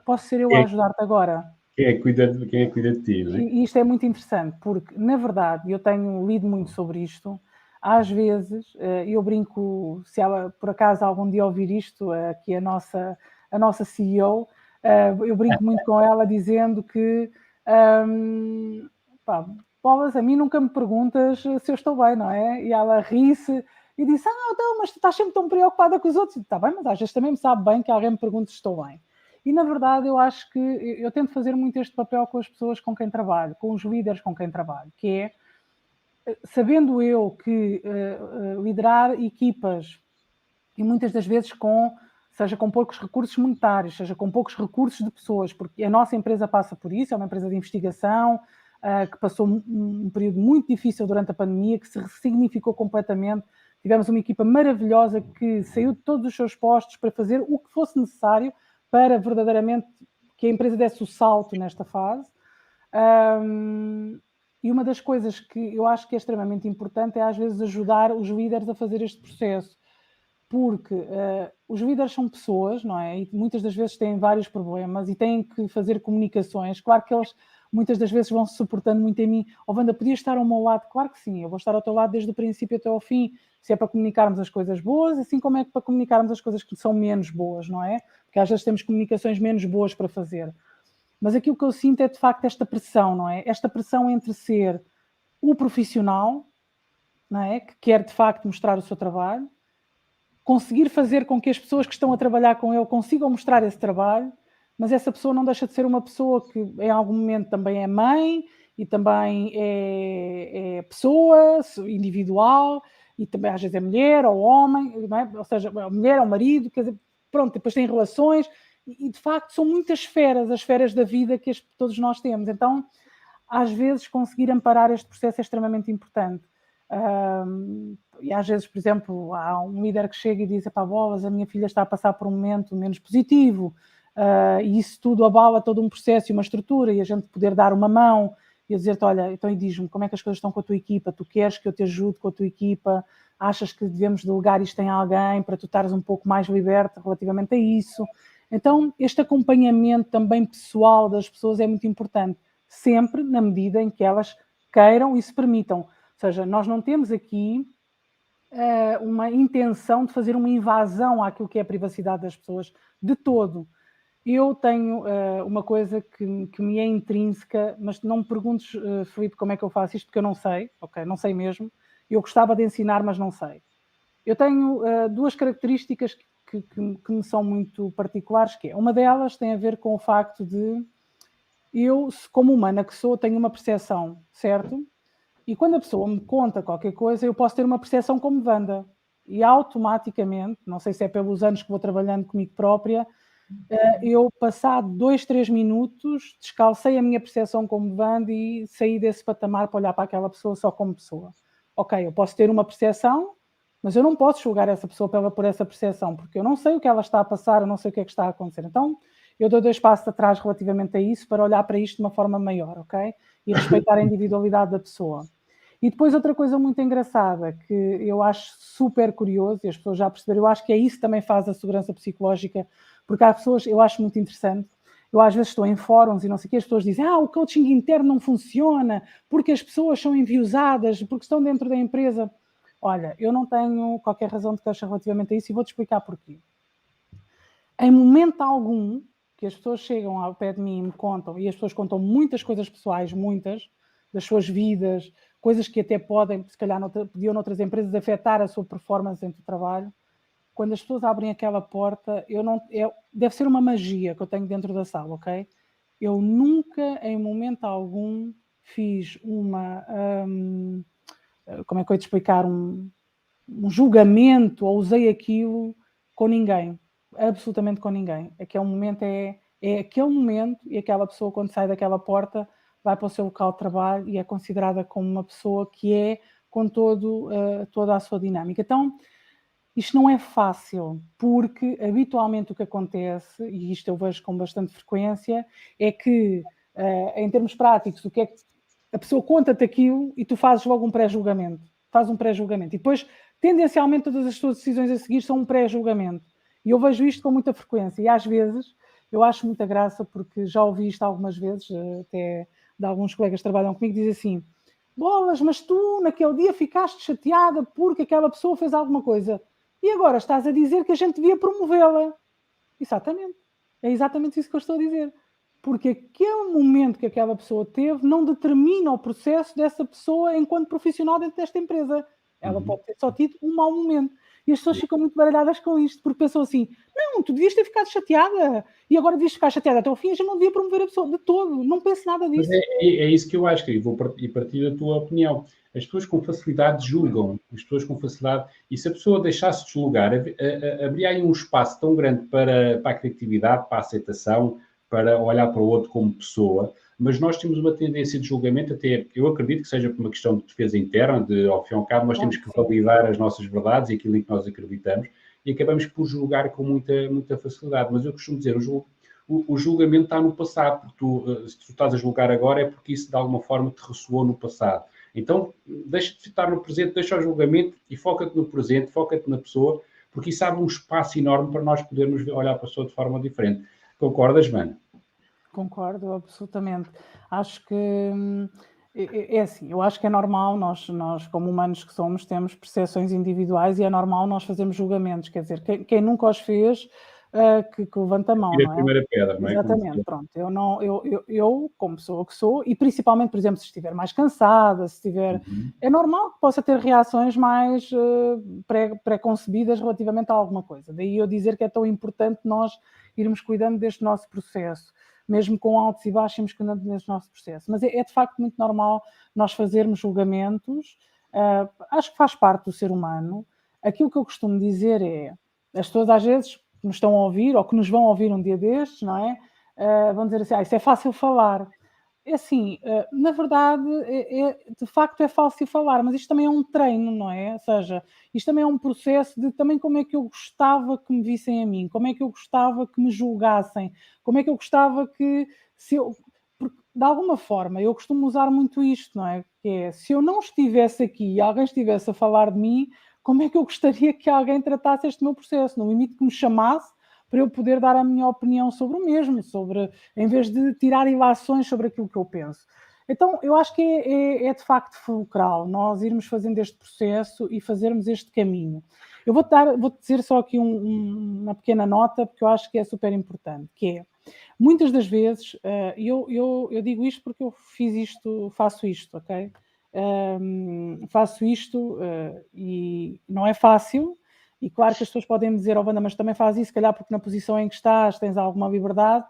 posso ser eu a ajudar-te agora? Quem é que cuida de ti, não é? E isto é muito interessante, porque, na verdade, eu tenho lido muito sobre isto. Às vezes, eu brinco, se ela por acaso algum dia ouvir isto, aqui a nossa CEO, eu brinco muito com ela dizendo que, Bolas, a mim nunca me perguntas se eu estou bem, não é? E ela ri-se e disse, então, mas tu estás sempre tão preocupada com os outros. Está bem, mas às vezes também me sabe bem que alguém me pergunte se estou bem. E, na verdade, eu acho que eu tento fazer muito este papel com as pessoas com quem trabalho, com os líderes com quem trabalho, que é, sabendo eu que liderar equipas, e muitas das vezes seja com poucos recursos monetários, seja com poucos recursos de pessoas, porque a nossa empresa passa por isso, é uma empresa de investigação, que passou um período muito difícil durante a pandemia, que se ressignificou completamente. Tivemos uma equipa maravilhosa que saiu de todos os seus postos para fazer o que fosse necessário para verdadeiramente que a empresa desse o salto nesta fase. E uma das coisas que eu acho que é extremamente importante é às vezes ajudar os líderes a fazer este processo, porque os líderes são pessoas, não é? E muitas das vezes têm vários problemas e têm que fazer comunicações. Claro que eles muitas das vezes vão se suportando muito em mim. Oh, Wanda, podias estar ao meu lado? Claro que sim, eu vou estar ao teu lado desde o princípio até ao fim, se é para comunicarmos as coisas boas, assim como é para comunicarmos as coisas que são menos boas, não é? Porque às vezes temos comunicações menos boas para fazer. Mas aquilo que eu sinto é, de facto, esta pressão, não é? Esta pressão entre ser o profissional, não é? Que quer, de facto, mostrar o seu trabalho, conseguir fazer com que as pessoas que estão a trabalhar com ele consigam mostrar esse trabalho, mas essa pessoa não deixa de ser uma pessoa que, em algum momento, também é mãe e também é pessoa individual e também, às vezes, é mulher ou homem, não é? Ou seja, a mulher ou marido, quer dizer, pronto, depois tem relações e, de facto, são muitas esferas, as esferas da vida que todos nós temos. Então, às vezes, conseguir amparar este processo é extremamente importante. E às vezes, por exemplo, há um líder que chega e diz: "Epá, bolas, a minha filha está a passar por um momento menos positivo", e isso tudo abala todo um processo e uma estrutura, e a gente poder dar uma mão e dizer-te: "Olha, então e diz-me, como é que as coisas estão com a tua equipa? Tu queres que eu te ajude com a tua equipa? Achas que devemos delegar isto em alguém para tu estares um pouco mais liberta relativamente a isso?" Então, este acompanhamento também pessoal das pessoas é muito importante, sempre na medida em que elas queiram e se permitam. Ou seja, nós não temos aqui uma intenção de fazer uma invasão àquilo que é a privacidade das pessoas, de todo. Eu tenho uma coisa que me é intrínseca, mas não me perguntes, Filipe, como é que eu faço isto, porque eu não sei, ok, não sei mesmo. Eu gostava de ensinar, mas não sei. Eu tenho duas características que me são muito particulares, que é, uma delas tem a ver com o facto de eu, como humana que sou, tenho uma percepção, certo? E quando a pessoa me conta qualquer coisa, eu posso ter uma percepção como Wanda. E automaticamente, não sei se é pelos anos que vou trabalhando comigo própria, eu, passado 2, 3 minutos, descalcei a minha percepção como Wanda e saí desse patamar para olhar para aquela pessoa só como pessoa. Ok, eu posso ter uma percepção, mas eu não posso julgar essa pessoa por essa percepção, porque eu não sei o que ela está a passar, eu não sei o que é que está a acontecer. Então, eu dou 2 passos atrás relativamente a isso para olhar para isto de uma forma maior, ok? E respeitar a individualidade da pessoa. E depois outra coisa muito engraçada, que eu acho super curioso, e as pessoas já perceberam, eu acho que é isso que também faz a segurança psicológica, porque há pessoas, eu acho muito interessante, eu às vezes estou em fóruns e não sei o que, as pessoas dizem: o coaching interno não funciona, porque as pessoas são enviesadas, porque estão dentro da empresa. Olha, eu não tenho qualquer razão de queixa relativamente a isso e vou-te explicar porquê. Em momento algum que as pessoas chegam ao pé de mim e me contam, e as pessoas contam muitas coisas pessoais, muitas, das suas vidas, coisas que até podem, se calhar podiam noutras empresas, afetar a sua performance dentro do trabalho. Quando as pessoas abrem aquela porta, deve ser uma magia que eu tenho dentro da sala, ok? Eu nunca, em momento algum, fiz como é que eu ia te explicar, um julgamento ou usei aquilo com ninguém, absolutamente com ninguém. Aquele momento é aquele momento, e aquela pessoa, quando sai daquela porta, vai para o seu local de trabalho e é considerada como uma pessoa que é com toda a sua dinâmica. Então, isto não é fácil, porque habitualmente o que acontece, e isto eu vejo com bastante frequência, é que, em termos práticos, o que é que a pessoa conta-te aquilo e tu fazes logo um pré-julgamento. Fazes um pré-julgamento. E depois, tendencialmente, todas as tuas decisões a seguir são um pré-julgamento. E eu vejo isto com muita frequência. E às vezes, eu acho muita graça, porque já ouvi isto algumas vezes, até de alguns colegas que trabalham comigo, dizem assim: bolas, mas tu naquele dia ficaste chateada porque aquela pessoa fez alguma coisa. E agora estás a dizer que a gente devia promovê-la. Exatamente. É exatamente isso que eu estou a dizer. Porque aquele momento que aquela pessoa teve não determina o processo dessa pessoa enquanto profissional dentro desta empresa. Ela pode ter só tido um mau momento. E as pessoas ficam muito baralhadas com isto, porque pensam assim: não, tu devias ter ficado chateada e agora devias ficar chateada até o fim, a gente não devia promover a pessoa de todo. Não pense nada disso. Mas é isso que eu acho, que eu vou partir da tua opinião. As pessoas com facilidade julgam, as pessoas com facilidade, e se a pessoa deixasse de julgar, haveria aí um espaço tão grande para a criatividade, para a aceitação, para olhar para o outro como pessoa, mas nós temos uma tendência de julgamento, até eu acredito que seja por uma questão de defesa interna, ao fim e ao cabo nós temos que validar as nossas verdades e aquilo em que nós acreditamos, e acabamos por julgar com muita facilidade. Mas eu costumo dizer, o julgamento está no passado, porque se tu estás a julgar agora é porque isso de alguma forma te ressoou no passado. Então, deixa de estar no presente, deixa o julgamento e foca-te no presente, foca-te na pessoa, porque isso abre um espaço enorme para nós podermos olhar para a pessoa de forma diferente. Concordas, mano? Concordo, absolutamente. Acho que é assim, eu acho que é normal, nós como humanos que somos, temos percepções individuais e é normal nós fazermos julgamentos, quer dizer, quem nunca os fez, que levanta a mão, Tira a não é? primeira pedra, não é? Exatamente, pronto. Eu, como pessoa que sou, e principalmente, por exemplo, se estiver mais cansada, se estiver. É normal que possa ter reações mais pré-concebidas relativamente a alguma coisa. Daí eu dizer que é tão importante nós irmos cuidando deste nosso processo, mesmo com altos e baixos, irmos cuidando deste nosso processo. Mas é de facto muito normal nós fazermos julgamentos, acho que faz parte do ser humano. Aquilo que eu costumo dizer é, as pessoas às vezes que nos estão a ouvir, ou que nos vão ouvir um dia destes, não é? Vão dizer assim, isso é fácil falar. É assim, na verdade, de facto é fácil falar, mas isto também é um treino, não é? Ou seja, isto também é um processo de também como é que eu gostava que me vissem a mim, como é que eu gostava que me julgassem, como é que eu gostava que, porque, de alguma forma, eu costumo usar muito isto, não é? Que é, se eu não estivesse aqui e alguém estivesse a falar de mim, como é que eu gostaria que alguém tratasse este meu processo? No limite que me chamasse para eu poder dar a minha opinião sobre o mesmo, em vez de tirar ilações sobre aquilo que eu penso. Então, eu acho que é de facto fulcral nós irmos fazendo este processo e fazermos este caminho. Eu vou-te dizer só aqui uma pequena nota, porque eu acho que é super importante, que é, muitas das vezes, eu digo isto porque eu faço isto, ok? Faço isto e não é fácil, e claro que as pessoas podem me dizer, Wanda, mas também faz isso, se calhar porque na posição em que estás tens alguma liberdade,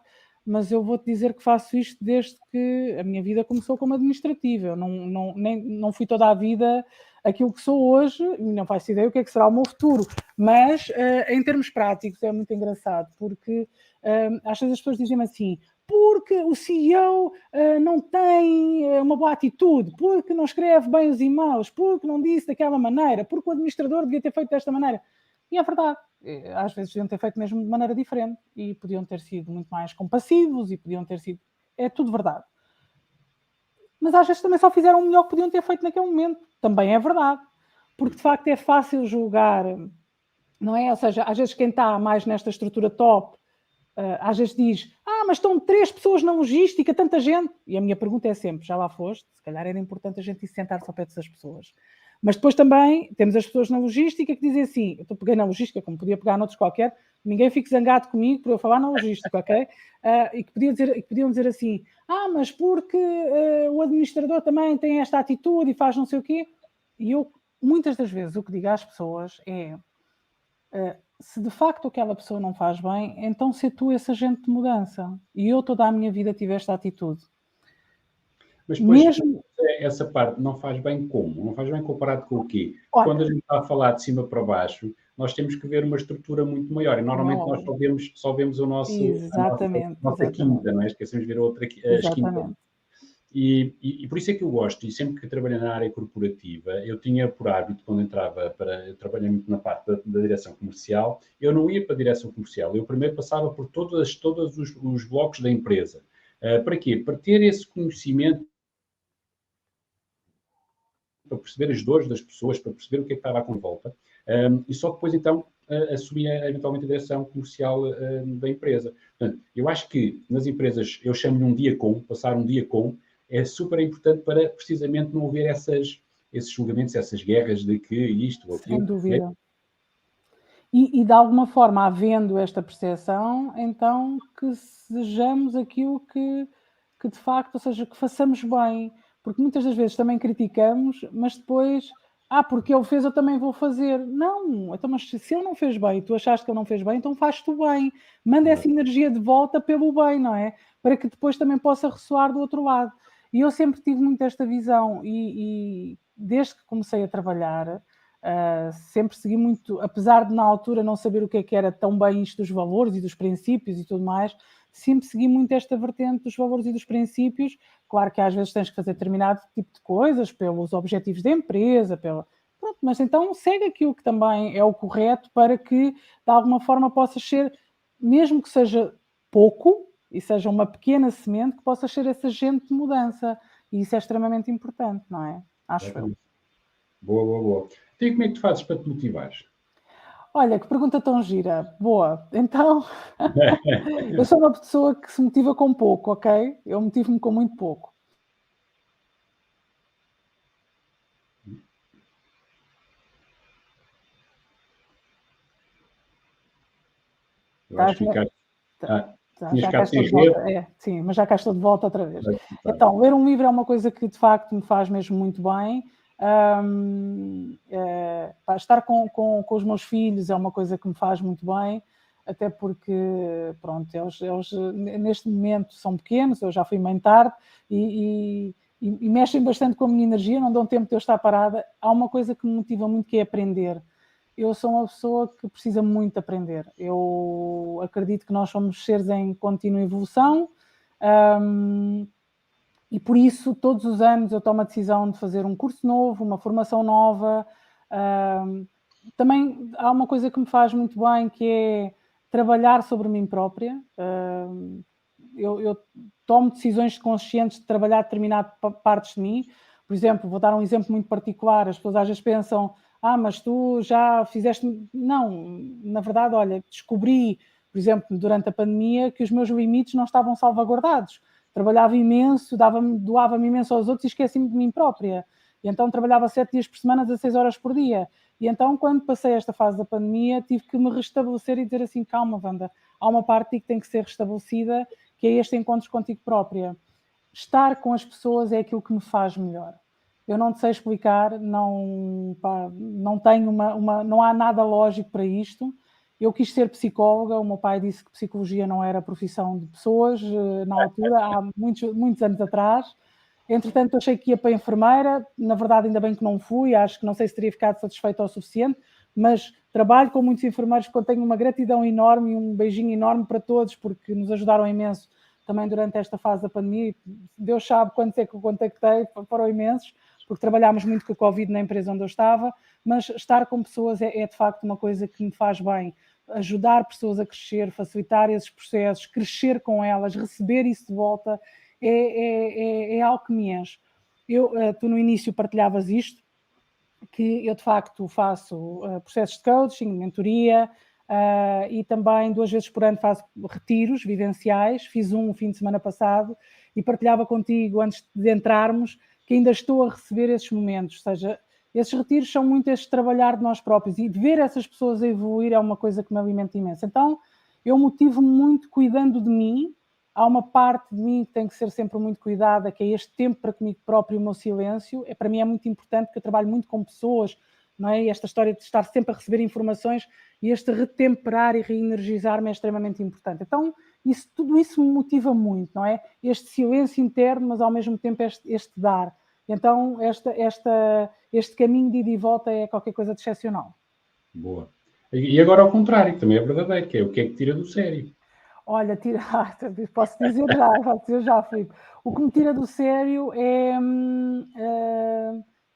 mas eu vou-te dizer que faço isto desde que a minha vida começou como administrativa. Eu não fui toda a vida aquilo que sou hoje, não faço ideia o que é que será o meu futuro, mas em termos práticos é muito engraçado, porque às vezes as pessoas dizem assim, porque o CEO não tem uma boa atitude, porque não escreve bem os e-mails, porque não disse daquela maneira, porque o administrador devia ter feito desta maneira. E é verdade, às vezes deviam ter feito mesmo de maneira diferente e podiam ter sido muito mais compassivos e podiam ter sido... É tudo verdade. Mas às vezes também só fizeram o melhor que podiam ter feito naquele momento. Também é verdade. Porque de facto é fácil julgar, não é? Ou seja, às vezes quem está mais nesta estrutura top, às vezes diz, mas estão 3 pessoas na logística, tanta gente. E a minha pergunta é sempre, já lá foste? Se calhar era importante a gente ir sentar-se ao pé dessas pessoas. Mas depois também temos as pessoas na logística que dizem assim, eu peguei na logística, como podia pegar noutros qualquer, ninguém fique zangado comigo por eu falar na logística, ok? E que podiam dizer assim, mas porque o administrador também tem esta atitude e faz não sei o quê. E eu, muitas das vezes, o que digo às pessoas é, se de facto aquela pessoa não faz bem, então se tu esse agente de mudança. E eu toda a minha vida tive esta atitude. Mas depois, mesmo essa parte não faz bem como? Não faz bem comparado com o quê? Olha, quando a gente está a falar de cima para baixo, nós temos que ver uma estrutura muito maior. E normalmente nós só vemos o nosso, exatamente, a nossa quinta, não é? Esquecemos de ver as quintas. E por isso é que eu gosto, e sempre que trabalhei na área corporativa, eu tinha por hábito, quando entrava eu trabalhei muito na parte da direção comercial, eu não ia para a direção comercial, eu primeiro passava por todos os blocos da empresa. Para quê? Para ter esse conhecimento, para perceber as dores das pessoas, para perceber o que é que estava à volta, e só depois, então, assumia eventualmente a direção comercial da empresa. Portanto, eu acho que nas empresas, eu chamo-lhe um dia com, passar um dia com, é super importante para precisamente não haver esses julgamentos, essas guerras de que isto ou aquilo. Sem dúvida. E de alguma forma, havendo esta percepção, então que sejamos aquilo que de facto, ou seja, que façamos bem. Porque muitas das vezes também criticamos, mas depois, porque ele fez, eu também vou fazer. Não, então, mas se ele não fez bem e tu achaste que ele não fez bem, então faz tu bem. Manda essa energia de volta pelo bem, não é? Para que depois também possa ressoar do outro lado. E eu sempre tive muito esta visão e desde que comecei a trabalhar, sempre segui muito, apesar de na altura não saber o que é que era tão bem isto dos valores e dos princípios e tudo mais, sempre segui muito esta vertente dos valores e dos princípios. Claro que às vezes tens que fazer determinado tipo de coisas pelos objetivos da empresa, pronto, mas então segue aquilo que também é o correto para que, de alguma forma, possas ser, mesmo que seja pouco, e seja uma pequena semente, que possas ser esse agente de mudança. E isso é extremamente importante, não é? Acho eu. Boa, boa, boa. Então, e como é que tu fazes para te motivares? Olha, que pergunta tão gira. Boa. Então, eu sou uma pessoa que se motiva com pouco, ok? Eu motivo-me com muito pouco. Eu acho que Estás-me- ficaste. Ah, tinhas Já cá ficado estou sem de volta. rede. É, sim, mas já cá estou de volta outra vez. Vai começar. Então, ler um livro é uma coisa que de facto me faz mesmo muito bem. Estar com os meus filhos é uma coisa que me faz muito bem, até porque, pronto, eles neste momento são pequenos, eu já fui mãe tarde e mexem bastante com a minha energia, não dão tempo de eu estar parada. Há uma coisa que me motiva muito que é aprender. Eu sou uma pessoa que precisa muito aprender. Eu acredito que nós somos seres em contínua evolução, e por isso, todos os anos, eu tomo a decisão de fazer um curso novo, uma formação nova. Também há uma coisa que me faz muito bem, que é trabalhar sobre mim própria. Eu tomo decisões conscientes de trabalhar determinadas partes de mim. Por exemplo, vou dar um exemplo muito particular. As pessoas às vezes pensam, mas tu já fizeste... Não, na verdade, olha, descobri, por exemplo, durante a pandemia, que os meus limites não estavam salvaguardados. Trabalhava imenso, doava-me imenso aos outros e esqueci-me de mim própria. E então trabalhava 7 dias por semana, 16 horas por dia. E então, quando passei esta fase da pandemia, tive que me restabelecer e dizer assim, calma, Wanda, há uma parte que tem que ser restabelecida, que é este encontro contigo própria. Estar com as pessoas é aquilo que me faz melhor. Eu não te sei explicar, não tenho não há nada lógico para isto. Eu quis ser psicóloga, o meu pai disse que psicologia não era profissão de pessoas, na altura, há muitos, muitos anos atrás. Entretanto, achei que ia para a enfermeira, na verdade ainda bem que não fui, acho que não sei se teria ficado satisfeita o suficiente, mas trabalho com muitos enfermeiros que eu tenho uma gratidão enorme e um beijinho enorme para todos, porque nos ajudaram imenso também durante esta fase da pandemia. Deus sabe quantos é que eu contactei, foram imensos, porque trabalhámos muito com a Covid na empresa onde eu estava, mas estar com pessoas é de facto uma coisa que me faz bem. Ajudar pessoas a crescer, facilitar esses processos, crescer com elas, receber isso de volta, é algo que me enche. Tu no início partilhavas isto, que eu de facto faço processos de coaching, mentoria, e também 2 vezes por ano faço retiros vivenciais. Fiz um fim de semana passado e partilhava contigo antes de entrarmos que ainda estou a receber esses momentos, ou seja, esses retiros são muito este trabalhar de nós próprios e de ver essas pessoas a evoluir é uma coisa que me alimenta imenso. Então, eu motivo-me muito cuidando de mim. Há uma parte de mim que tem que ser sempre muito cuidada, que é este tempo para comigo próprio, o meu silêncio. Para mim é muito importante, porque eu trabalho muito com pessoas, não é? E esta história de estar sempre a receber informações e este retemperar e reenergizar-me é extremamente importante. Então, tudo isso me motiva muito, não é? Este silêncio interno, mas ao mesmo tempo este dar. Então, este caminho de ida e volta é qualquer coisa de excepcional. Boa. E agora ao contrário, que também é verdadeiro, que é o que é que tira do sério. Olha, posso dizer já, Filipe. O que me tira do sério é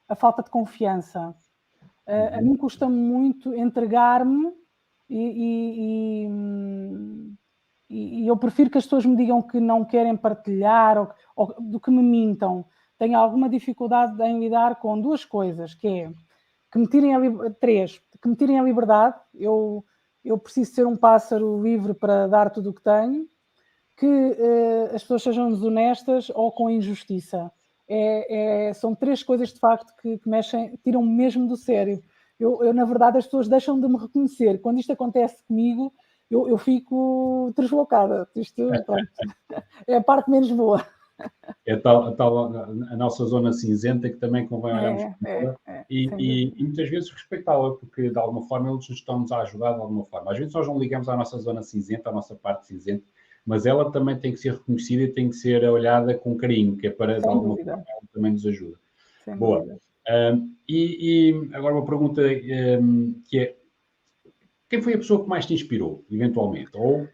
a falta de confiança. A mim custa-me muito entregar-me e eu prefiro que as pessoas me digam que não querem partilhar ou do que me mintam. Tenho alguma dificuldade em lidar com 2 coisas, que é que me tirem que me tirem a liberdade. Eu preciso ser um pássaro livre para dar tudo o que tenho, que as pessoas sejam desonestas ou com injustiça. São 3 coisas, de facto, que mexem, tiram-me mesmo do sério. Na verdade, as pessoas deixam de me reconhecer. Quando isto acontece comigo, eu fico deslocada. Isto, pronto, é a parte menos boa. É a nossa zona cinzenta que também convém olharmos para ela e muitas vezes respeitá-la, porque de alguma forma eles estão-nos a ajudar de alguma forma. Às vezes nós não ligamos à nossa zona cinzenta, à nossa parte cinzenta, mas ela também tem que ser reconhecida e tem que ser olhada com carinho, que é para, de alguma forma, ela também nos ajuda. Sem Boa. dúvida. E agora uma pergunta que é: quem foi a pessoa que mais te inspirou, eventualmente? Ou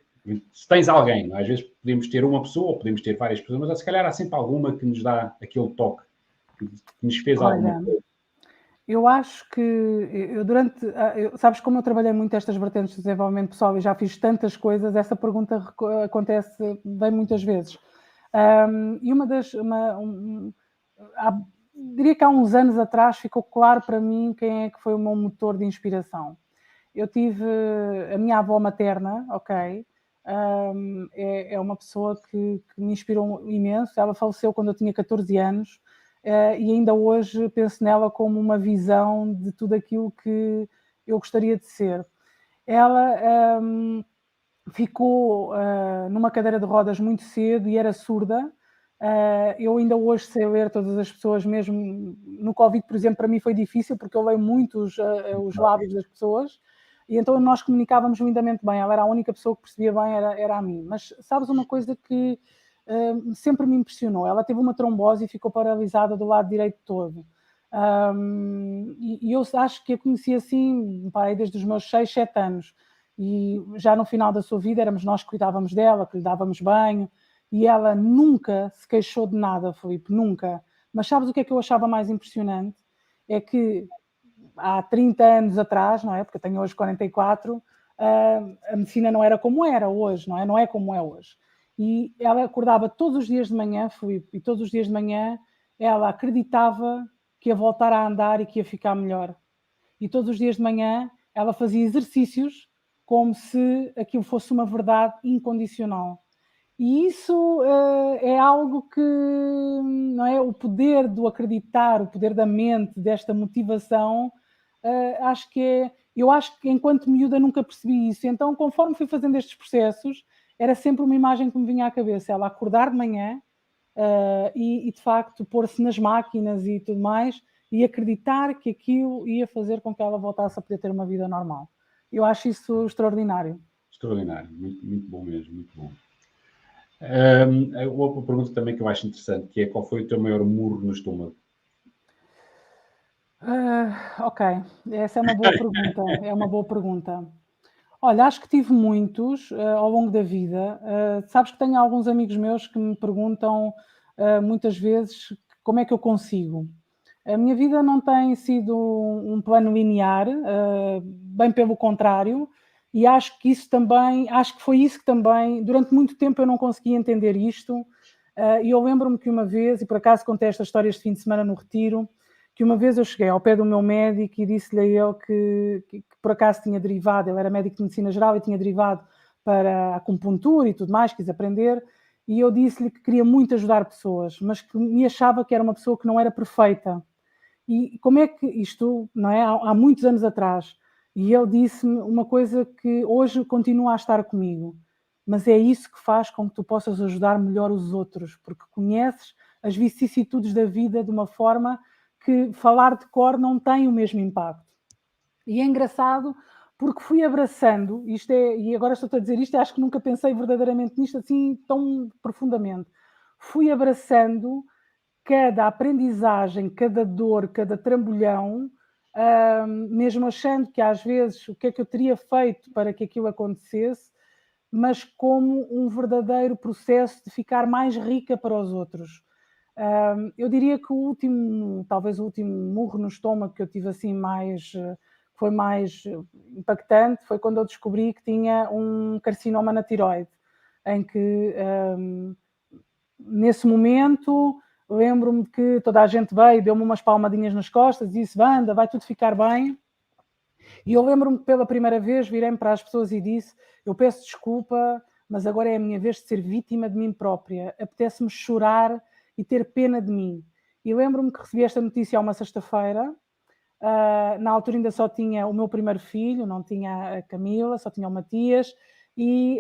se tens alguém, às vezes podemos ter uma pessoa, ou podemos ter várias pessoas, mas se calhar há sempre alguma que nos dá aquele toque, que nos fez alguma Olha, coisa. Eu acho que sabes como eu trabalhei muito estas vertentes de desenvolvimento pessoal e já fiz tantas coisas, essa pergunta vem muitas vezes. E diria que há uns anos atrás ficou claro para mim quem é que foi o meu motor de inspiração. Eu tive a minha avó materna, ok? É uma pessoa que me inspirou imenso. Ela faleceu quando eu tinha 14 anos e ainda hoje penso nela como uma visão de tudo aquilo que eu gostaria de ser. Ela ficou numa cadeira de rodas muito cedo e era surda. Eu ainda hoje sei ler todas as pessoas, mesmo no Covid, por exemplo, para mim foi difícil, porque eu leio muito os lábios das pessoas, e então nós comunicávamos lindamente bem. Ela era a única pessoa que percebia bem, era a mim. Mas sabes uma coisa que sempre me impressionou? Ela teve uma trombose e ficou paralisada do lado direito todo. E eu acho que a conheci assim, pai, desde os meus 6, 7 anos. E já no final da sua vida éramos nós que cuidávamos dela, que lhe dávamos banho, e ela nunca se queixou de nada, Filipe, nunca. Mas sabes o que é que eu achava mais impressionante? É que há 30 anos atrás, não é? Porque eu tenho hoje 44, a medicina não era como era hoje, não é? Não é como é hoje. E ela acordava todos os dias de manhã, Filipe, e todos os dias de manhã ela acreditava que ia voltar a andar e que ia ficar melhor. E todos os dias de manhã ela fazia exercícios como se aquilo fosse uma verdade incondicional. E isso é algo que, não é? O poder do acreditar, o poder da mente, desta motivação, acho que é. Eu acho que enquanto miúda nunca percebi isso. Então, conforme fui fazendo estes processos, era sempre uma imagem que me vinha à cabeça. Ela acordar de manhã e de facto pôr-se nas máquinas e tudo mais e acreditar que aquilo ia fazer com que ela voltasse a poder ter uma vida normal. Eu acho isso extraordinário. Extraordinário, muito, muito bom mesmo, muito bom. Outra pergunta também que eu acho interessante, que é qual foi o teu maior murro no estômago? Ok, essa é uma boa pergunta. É uma boa pergunta. Olha, acho que tive muitos ao longo da vida. Sabes que tenho alguns amigos meus que me perguntam muitas vezes como é que eu consigo. A minha vida não tem sido um plano linear, bem pelo contrário, e acho que foi isso que também, durante muito tempo eu não conseguia entender isto, e eu lembro-me que uma vez, e por acaso contei esta história este fim de semana no retiro, que uma vez eu cheguei ao pé do meu médico e disse-lhe a ele que por acaso tinha derivado, ele era médico de medicina geral e tinha derivado para a acupuntura e tudo mais, quis aprender, e eu disse-lhe que queria muito ajudar pessoas, mas que me achava que era uma pessoa que não era perfeita. E como é que isto, não é? Há muitos anos atrás, e ele disse-me uma coisa que hoje continua a estar comigo, mas é isso que faz com que tu possas ajudar melhor os outros, porque conheces as vicissitudes da vida de uma forma que falar de cor não tem o mesmo impacto. E é engraçado porque fui abraçando, e agora estou a dizer isto, e acho que nunca pensei verdadeiramente nisto assim tão profundamente. Fui abraçando cada aprendizagem, cada dor, cada trambolhão, mesmo achando que às vezes o que é que eu teria feito para que aquilo acontecesse, mas como um verdadeiro processo de ficar mais rica para os outros. Eu diria que talvez o último murro no estômago que eu tive assim foi mais impactante, foi quando eu descobri que tinha um carcinoma na tiroide, em que nesse momento lembro-me que toda a gente veio, deu-me umas palmadinhas nas costas e disse: Wanda, vai tudo ficar bem. E eu lembro-me que pela primeira vez virei-me para as pessoas e disse: eu peço desculpa, mas agora é a minha vez de ser vítima de mim própria. Apetece-me chorar e ter pena de mim. E lembro-me que recebi esta notícia uma sexta-feira. Na altura ainda só tinha o meu primeiro filho, não tinha a Camila, só tinha o Matias. E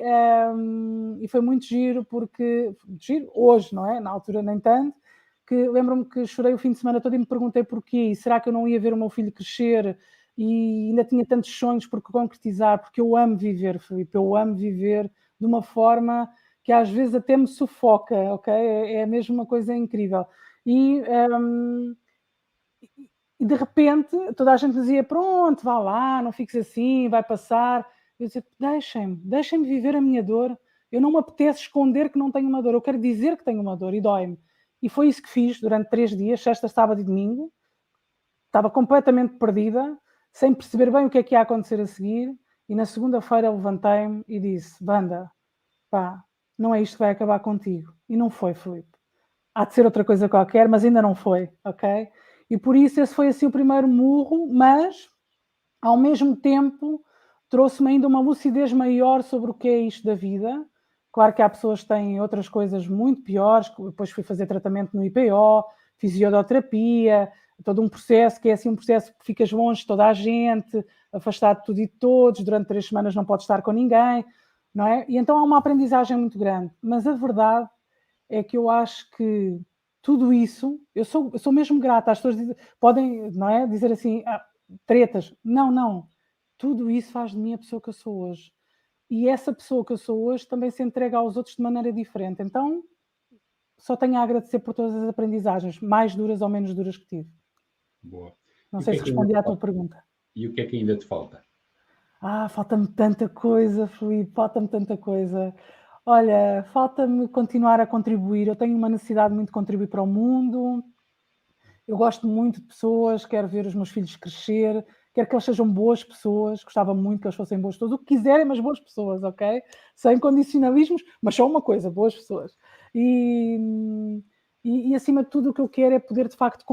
foi muito giro, porque giro hoje, não é? Na altura nem tanto, que lembro-me que chorei o fim de semana todo e me perguntei porquê, e será que eu não ia ver o meu filho crescer e ainda tinha tantos sonhos por concretizar, porque eu amo viver, Filipe, eu amo viver de uma forma que às vezes até me sufoca, ok? É mesmo uma coisa incrível. E de repente toda a gente dizia, pronto, vá lá, não fiques assim, vai passar. Eu dizia, deixem-me viver a minha dor. Eu não me apetece esconder que não tenho uma dor, eu quero dizer que tenho uma dor e dói-me. E foi isso que fiz durante 3 dias, sexta, sábado e domingo. estava completamente perdida, sem perceber bem o que é que ia acontecer a seguir, e na segunda-feira levantei-me e disse: Wanda, pá, não é isto que vai acabar contigo. E não foi, Filipe. Há de ser outra coisa qualquer, mas ainda não foi, ok? E por isso esse foi assim o primeiro murro, mas ao mesmo tempo trouxe-me ainda uma lucidez maior sobre o que é isto da vida. Claro que há pessoas que têm outras coisas muito piores, depois fui fazer tratamento no IPO, fisioterapia, todo um processo que é assim um processo que ficas longe de toda a gente, afastado de tudo e de todos, durante 3 semanas não podes estar com ninguém, não é? E então há uma aprendizagem muito grande. Mas a verdade é que eu acho que tudo isso, eu sou mesmo grata, as pessoas podem, não é, dizer assim, tretas. Não, não. Tudo isso faz de mim a pessoa que eu sou hoje. E essa pessoa que eu sou hoje também se entrega aos outros de maneira diferente. Então, só tenho a agradecer por todas as aprendizagens, mais duras ou menos duras que tive. Boa. Não E o sei que é se que ainda respondi te à tua falta? pergunta. E o que é que ainda te falta? Falta-me tanta coisa, Filipe, falta-me tanta coisa. Olha, falta-me continuar a contribuir. Eu tenho uma necessidade muito de contribuir para o mundo. Eu gosto muito de pessoas, quero ver os meus filhos crescer, quero que eles sejam boas pessoas, gostava muito que eles fossem boas pessoas, o que quiserem, mas boas pessoas, ok? Sem condicionalismos, mas só uma coisa, boas pessoas. E acima de tudo o que eu quero é poder de facto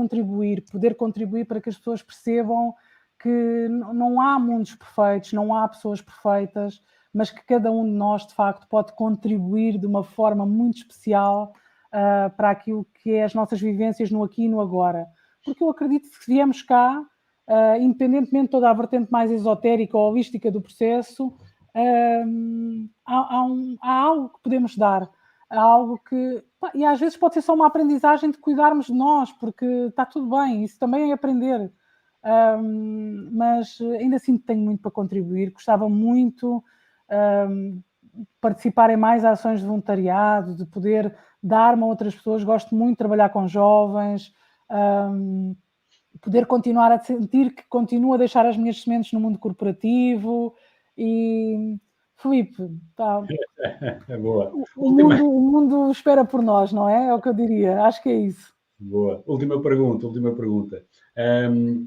poder contribuir para que as pessoas percebam que não há mundos perfeitos, não há pessoas perfeitas, mas que cada um de nós de facto pode contribuir de uma forma muito especial para aquilo que é as nossas vivências no aqui e no agora. Porque eu acredito que se viemos cá, independentemente de toda a vertente mais esotérica ou holística do processo, há algo que podemos dar. Há algo que... E às vezes pode ser só uma aprendizagem de cuidarmos de nós, porque está tudo bem, isso também é aprender. Mas ainda assim tenho muito para contribuir. Gostava muito participar em mais ações de voluntariado, de poder dar-me a outras pessoas. Gosto muito de trabalhar com jovens, poder continuar a sentir que continuo a deixar as minhas sementes no mundo corporativo. E, Filipe, tá, É boa. o mundo espera por nós, não é? É o que eu diria. Acho que é isso. Boa. Última pergunta, última pergunta.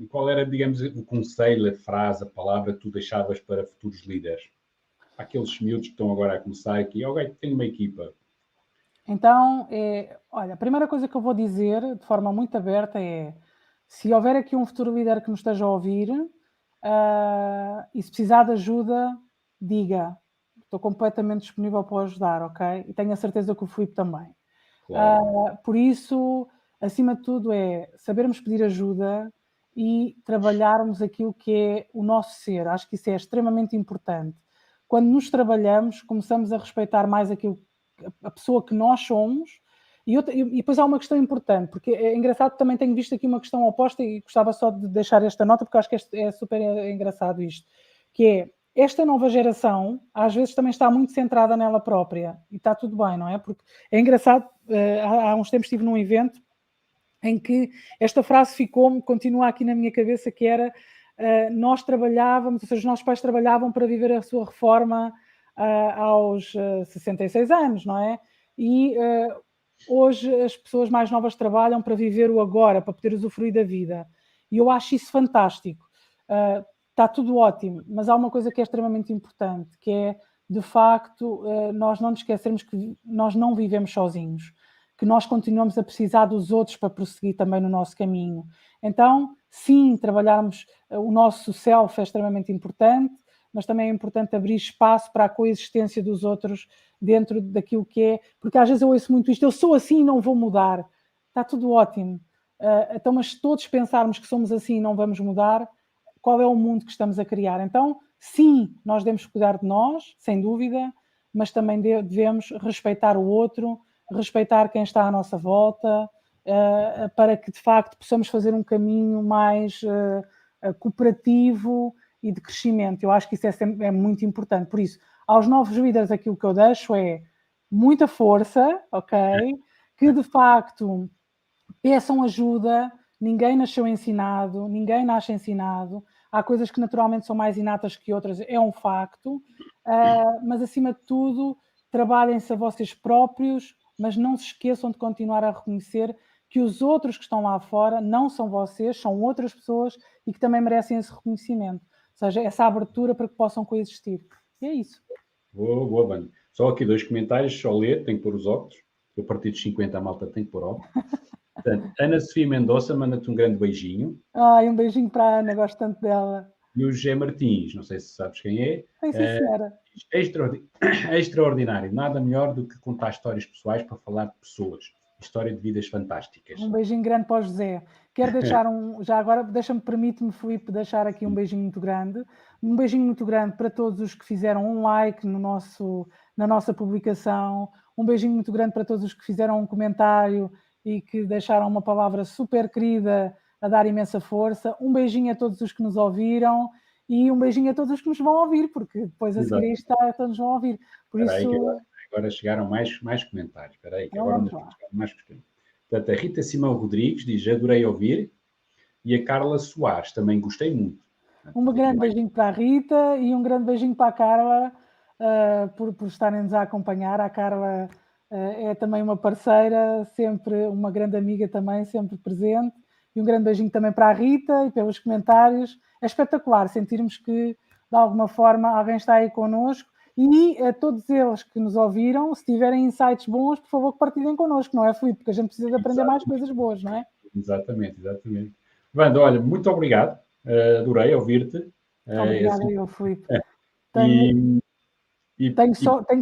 Qual era, digamos, o conselho, a frase, a palavra que tu deixavas para futuros líderes? Aqueles miúdos que estão agora a começar aqui, ok, tenho uma equipa. Então, olha, a primeira coisa que eu vou dizer de forma muito aberta é: se houver aqui um futuro líder que nos esteja a ouvir e se precisar de ajuda, diga. Estou completamente disponível para o ajudar, ok? E tenho a certeza que o Filipe também. Claro. Por isso, acima de tudo, é sabermos pedir ajuda e trabalharmos aquilo que é o nosso ser. Acho que isso é extremamente importante. Quando nos trabalhamos, começamos a respeitar mais aquilo, a pessoa que nós somos. E depois há uma questão importante, porque é engraçado, também tenho visto aqui uma questão oposta e gostava só de deixar esta nota, porque eu acho que é super engraçado isto, que é, esta nova geração, às vezes também está muito centrada nela própria, e está tudo bem, não é? Porque é engraçado, há uns tempos estive num evento em que esta frase continua aqui na minha cabeça, que era, nós trabalhávamos, ou seja, os nossos pais trabalhavam para viver a sua reforma aos 66 anos, não é? E hoje as pessoas mais novas trabalham para viver o agora, para poder usufruir da vida. E eu acho isso fantástico. Está tudo ótimo, mas há uma coisa que é extremamente importante, que é, de facto, nós não nos esquecermos que nós não vivemos sozinhos, que nós continuamos a precisar dos outros para prosseguir também no nosso caminho. Então, sim, trabalharmos o nosso self é extremamente importante, mas também é importante abrir espaço para a coexistência dos outros dentro daquilo que é, porque às vezes eu ouço muito isto, eu sou assim e não vou mudar. Está tudo ótimo. Então, mas se todos pensarmos que somos assim e não vamos mudar, qual é o mundo que estamos a criar? Então, sim, nós devemos cuidar de nós, sem dúvida, mas também devemos respeitar o outro, respeitar quem está à nossa volta, para que de facto possamos fazer um caminho mais cooperativo e de crescimento. Eu acho que isso é muito importante. Por isso, aos novos líderes, aquilo que eu deixo é muita força, ok? Que de facto peçam ajuda. Ninguém nasceu ensinado, ninguém nasce ensinado. Há coisas que naturalmente são mais inatas que outras, é um facto. Mas acima de tudo, trabalhem-se a vocês próprios, mas não se esqueçam de continuar a reconhecer que os outros que estão lá fora não são vocês, são outras pessoas e que também merecem esse reconhecimento. Ou seja, essa abertura para que possam coexistir. E é isso. Boa, Wanda. Só aqui 2 comentários, só ler, tenho que pôr os óculos. Eu, a partir dos 50, a malta tem que pôr óculos. Portanto, Ana Sofia Mendonça manda-te um grande beijinho. Ai, um beijinho para a Ana, gosto tanto dela. E o José Martins, não sei se sabes quem é. Sim, senhora. Extraordinário. Nada melhor do que contar histórias pessoais para falar de pessoas. História de vidas fantásticas. Um beijinho grande para o José. Quero deixar já agora, permite-me, Filipe, deixar aqui um beijinho muito grande. Um beijinho muito grande para todos os que fizeram um like na nossa publicação. Um beijinho muito grande para todos os que fizeram um comentário e que deixaram uma palavra super querida a dar imensa força. Um beijinho a todos os que nos ouviram e um beijinho a todos os que nos vão ouvir, porque depois a seguir isto todos nos vão ouvir. Por isso... Agora chegaram mais comentários. Espera aí, que agora não chegaram mais comentários. Portanto, a Rita Simão Rodrigues diz: adorei ouvir. E a Carla Soares, também gostei muito. Um grande beijinho para a Rita e um grande beijinho para a Carla por estarem-nos a acompanhar. A Carla é também uma parceira, sempre uma grande amiga também, sempre presente. E um grande beijinho também para a Rita e pelos comentários. É espetacular sentirmos que, de alguma forma, alguém está aí connosco. E a todos eles que nos ouviram, se tiverem insights bons, por favor, que partilhem connosco, não é, Filipe? Porque a gente precisa de aprender mais coisas boas, não é? Exatamente. Wanda, olha, muito obrigado. Adorei ouvir-te. Obrigada, eu, Filipe. Tenho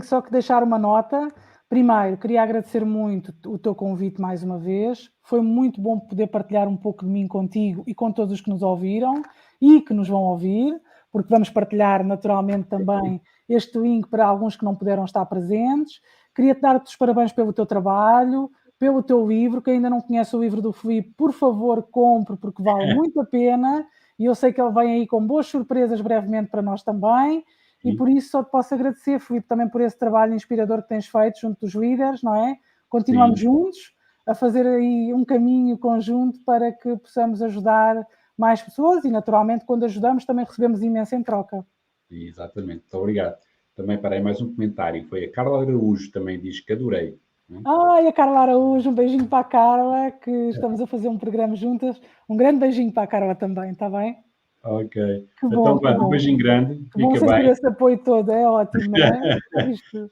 só que deixar uma nota. Primeiro, queria agradecer muito o teu convite mais uma vez. Foi muito bom poder partilhar um pouco de mim contigo e com todos os que nos ouviram e que nos vão ouvir, porque vamos partilhar naturalmente também este link para alguns que não puderam estar presentes. Queria-te dar-te os parabéns pelo teu trabalho, pelo teu livro. Quem ainda não conhece o livro do Filipe, por favor, compre, porque vale muito a pena. E eu sei que ele vem aí com boas surpresas brevemente para nós também. E por isso só te posso agradecer, Filipe, também por esse trabalho inspirador que tens feito junto dos líderes, não é? Continuamos juntos a fazer aí um caminho conjunto para que possamos ajudar mais pessoas e, naturalmente, quando ajudamos, também recebemos imenso em troca. Exatamente, muito obrigado. Também parei mais um comentário, foi a Carla Araújo, também diz que adorei. Ai, a Carla Araújo, um beijinho para a Carla, que estamos a fazer um programa juntas. Um grande beijinho para a Carla também, está bem? Ok. Então, um beijinho grande. Fica bem. Esse apoio todo, é ótimo, não é?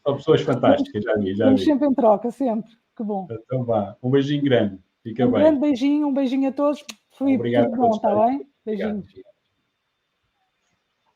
São pessoas fantásticas, já vi. Estamos sempre em troca, sempre. Que bom. Então vá, um beijinho grande. Fica bem. Um grande beijinho, um beijinho a todos. Filipe, tudo bom, está bem? Beijinhos.